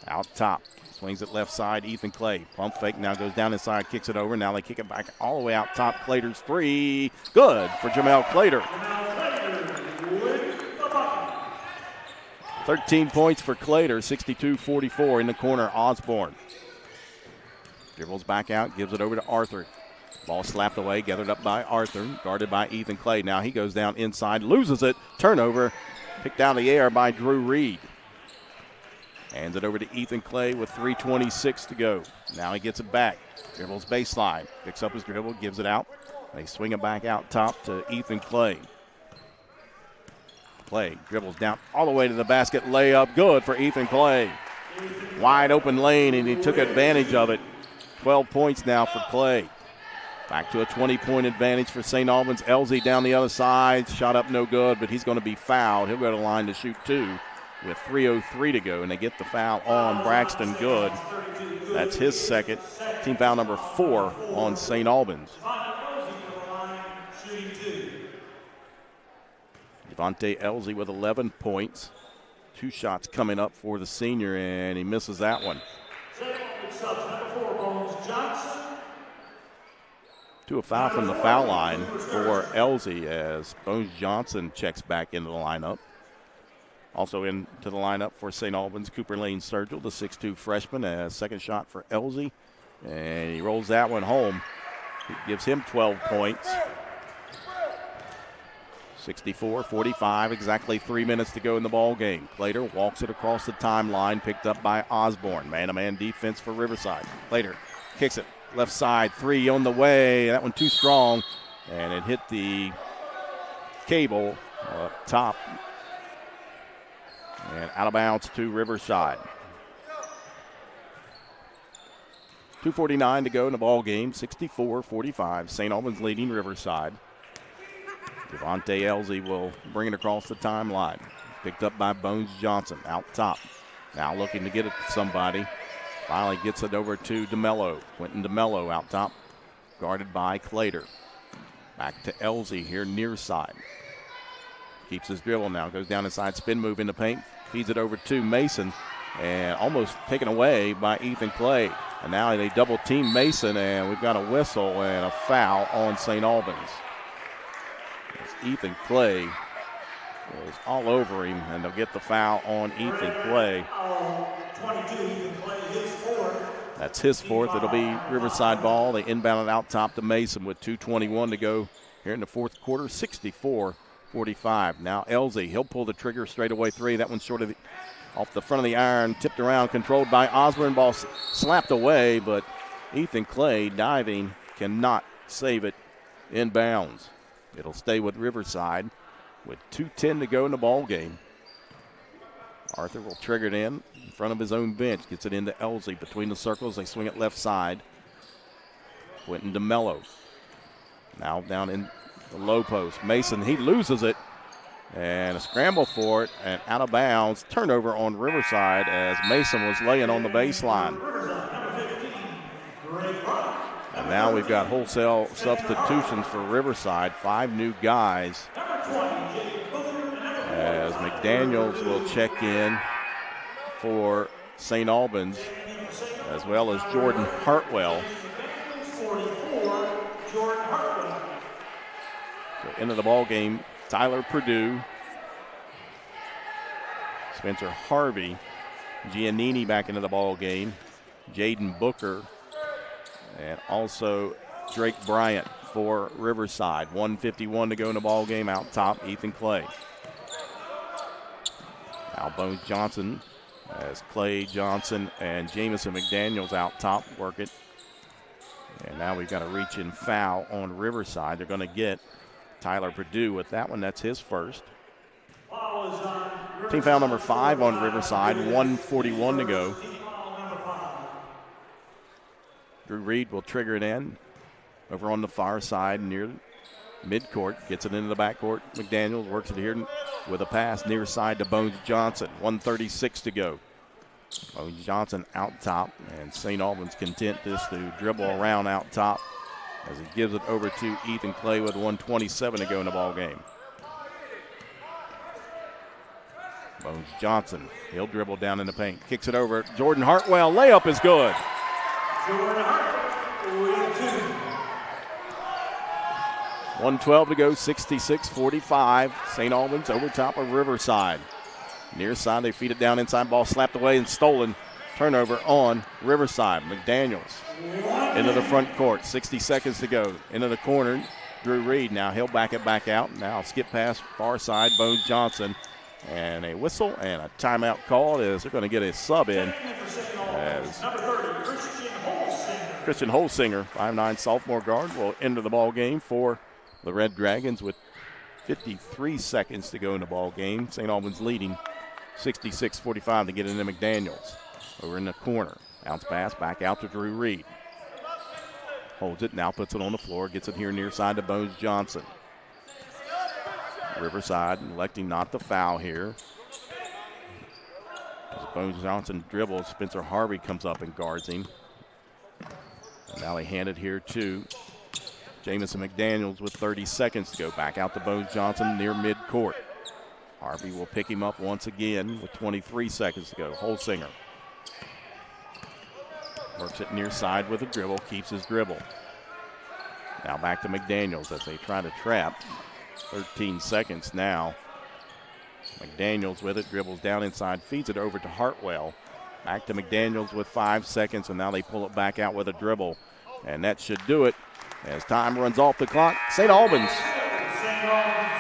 out top. Swings it left side, Ethan Clay. Pump fake, now goes down inside, kicks it over. Now they kick it back all the way out top. Clater's three. Good for Jamel Clater. 13 points for Clater, 62-44 in the corner. Osborne dribbles back out, gives it over to Arthur. Ball slapped away, gathered up by Arthur, guarded by Ethan Clay. Now he goes down inside, loses it. Turnover, picked out of the air by Drew Reed. Hands it over to Ethan Clay with 3:26 to go. Now he gets it back. Dribbles baseline. Picks up his dribble, gives it out. They swing it back out top to Ethan Clay. Clay dribbles down all the way to the basket. Layup good for Ethan Clay. Wide open lane, and he took advantage of it. 12 points now for Clay. Back to a 20-point advantage for St. Albans. Elsie down the other side. Shot up no good, but he's going to be fouled. He'll go to the line to shoot two with 3:03 to go, and they get the foul on Braxton Good. That's his second. Team foul number 4 on St. Albans. Devontae Elsie with 11 points. 2 shots coming up for the senior, and he misses that one. To a foul from the foul line for Elsie as Bones Johnson checks back into the lineup. Also into the lineup for St. Albans, Cooper Lane Sturgill, the 6'2 freshman, as second shot for Elsie. And he rolls that one home. It gives him 12 points. 64-45, exactly 3 minutes to go in the ball game. Clater walks it across the timeline, picked up by Osborne. Man-to-man defense for Riverside. Clater kicks it left side, three on the way. That one too strong, and it hit the cable up top. And out of bounds to Riverside. 2:49 to go in the ball game. 64-45. St. Albans leading Riverside. Devontae Elsie will bring it across the timeline. Picked up by Bones Johnson out top. Now looking to get it to somebody. Finally gets it over to DeMello. Quentin DeMello out top. Guarded by Clater. Back to Elsie here near side. Keeps his dribble now. Goes down inside. Spin move in the paint. Feeds it over to Mason. And almost taken away by Ethan Clay. And now they double team Mason. And we've got a whistle and a foul on St. Albans. As Ethan Clay was all over him. And they'll get the foul on Ethan Clay. 22, Ethan Clay, his fourth. That's his fourth. It'll be Riverside ball. They inbound it out top to Mason with 2:21 to go here in the fourth quarter. 64-45. Now Elsie, he'll pull the trigger straight away three. That one's short of Off the front of the iron, tipped around, controlled by Osborne. Ball slapped away, but Ethan Clay diving cannot save it in bounds. It'll stay with Riverside with 2:10 to go in the ball game. Arthur will trigger it in front of his own bench. Gets it into Elsie between the circles. They swing it left side. Quentin DeMello now down in the low post. Mason, he loses it. And a scramble for it and out of bounds. Turnover on Riverside as Mason was laying on the baseline. And now we've got wholesale substitutions for Riverside. 5 new guys. As McDaniels will check in for St. Albans, as well as Jordan Hartwell. So into the ball game, Tyler Perdue, Spencer Harvey, Giannini back into the ball game, Jaden Booker, and also Drake Bryant for Riverside. 1:51 to go in the ball game. Out top, Ethan Clay. Albans Johnson as Clay, Johnson, and Jamison McDaniels out top work it. And now we've got a reach-in foul on Riverside. They're going to get Tyler Perdue with that one. That's his first. Team foul number 5 on Riverside. 1:41 to go. Drew Reed will trigger it in over on the far side near midcourt. Gets it into the backcourt. McDaniels works it here with a pass near side to Bones Johnson. 1:36 to go. Bones Johnson out top, and St. Albans content just to dribble around out top as he gives it over to Ethan Clay with 1:27 to go in the ball game. Bones Johnson, he'll dribble down in the paint, kicks it over. Jordan Hartwell, layup is good. 1:12 to go, 66-45. St. Albans over top of Riverside. Near side, they feed it down inside, ball slapped away and stolen. Turnover on Riverside. McDaniels into the front court, 60 seconds to go. Into the corner, Drew Reed. Now he'll back it back out. Now skip past far side, Bones Johnson. And a whistle and a timeout called as they're going to get a sub in as Christian Holsinger, 5'9" sophomore guard, will enter the ball game for the Red Dragons with 53 seconds to go in the ball game. St. Albans leading 66-45 to get into McDaniels. Over in the corner. Bounce pass back out to Drew Reed. Holds it, now puts it on the floor. Gets it here near side to Bones Johnson. Riverside electing not to foul here. As Bones Johnson dribbles, Spencer Harvey comes up and guards him. And now they hand it here to Jamison McDaniels with 30 seconds to go. Back out to Bones Johnson near midcourt. Harvey will pick him up once again with 23 seconds to go. Holsinger works it near side with a dribble, keeps his dribble. Now back to McDaniels as they try to trap. 13 seconds now. McDaniels with it, dribbles down inside, feeds it over to Hartwell. Back to McDaniels with 5 seconds, and now they pull it back out with a dribble. And that should do it as time runs off the clock. St. Albans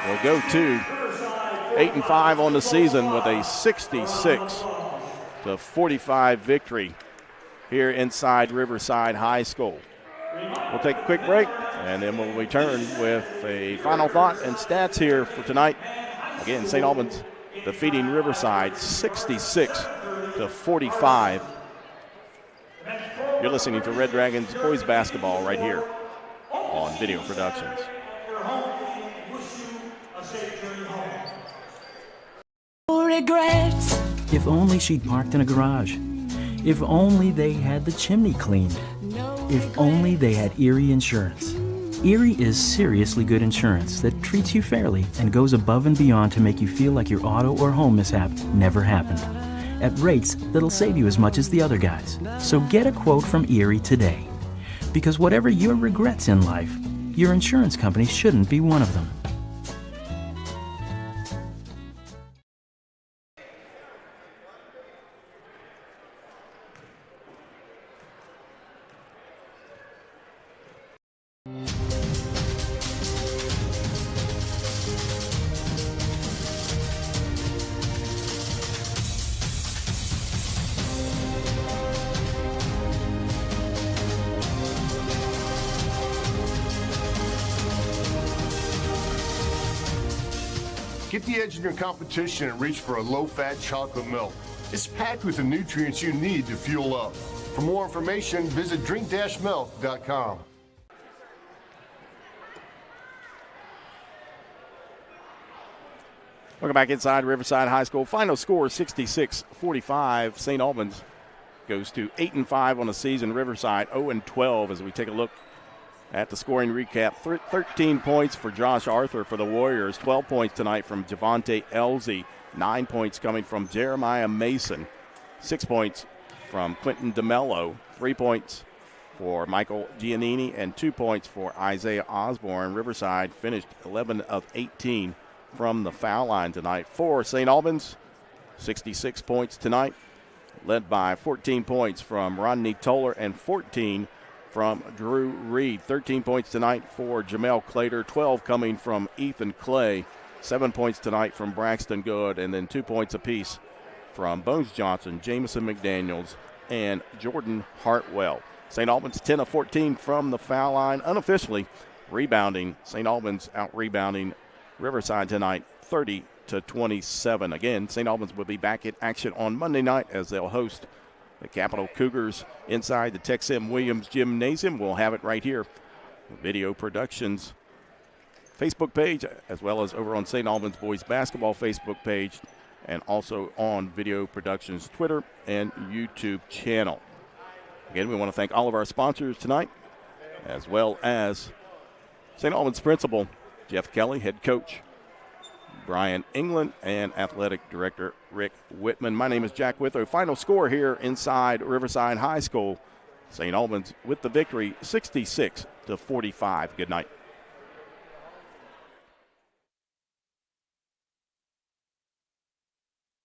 will go to 8-5 on the season with a 66-45 victory here inside Riverside High School. We'll take a quick break, and then we'll return with a final thought and stats here for tonight. Again, St. Albans defeating Riverside 66-45. You're listening to Red Dragons boys basketball right here on Video Productions. Regrets. If only she'd parked in a garage. If only they had the chimney cleaned. If only they had Erie Insurance. Erie is seriously good insurance that treats you fairly and goes above and beyond to make you feel like your auto or home mishap never happened. At rates that'll save you as much as the other guys. So get a quote from Erie today. Because whatever your regrets in life, your insurance company shouldn't be one of them. Get the edge in your competition and reach for a low-fat chocolate milk. It's packed with the nutrients you need to fuel up. For more information, visit drink-milk.com. Welcome back inside Riverside High School. Final score 66-45. St. Albans goes to 8-5 on the season. Riverside 0-12 as we take a look at the scoring recap. 13 points for Josh Arthur for the Warriors. 12 points tonight from Javante Elzy. 9 points coming from Jeremiah Mason. 6 points from Quentin DeMello. 3 points for Michael Giannini and 2 points for Isaiah Osborne. Riverside finished 11 of 18 from the foul line tonight. For St. Albans, 66 points tonight, led by 14 points from Rodney Toller and 14 from Drew Reed. 13 points tonight for Jamel Clater, 12 coming from Ethan Clay, 7 points tonight from Braxton Good, and then 2 points apiece from Bones Johnson, Jamison McDaniels, and Jordan Hartwell. St. Albans 10 of 14 from the foul line, unofficially rebounding. St. Albans out-rebounding Riverside tonight, 30-27. Again, St. Albans will be back in action on Monday night as they'll host the Capital Cougars inside the Tex M. Williams Gymnasium. We'll have it right here. Video Productions Facebook page, as well as over on St. Albans Boys Basketball Facebook page, and also on Video Productions Twitter and YouTube channel. Again, we want to thank all of our sponsors tonight, as well as St. Albans principal Jeff Kelly, head coach Brian England, and athletic director Rick Whitman. My name is Jack Withrow. Final score here inside Riverside High School. St. Albans with the victory, 66-45. Good night.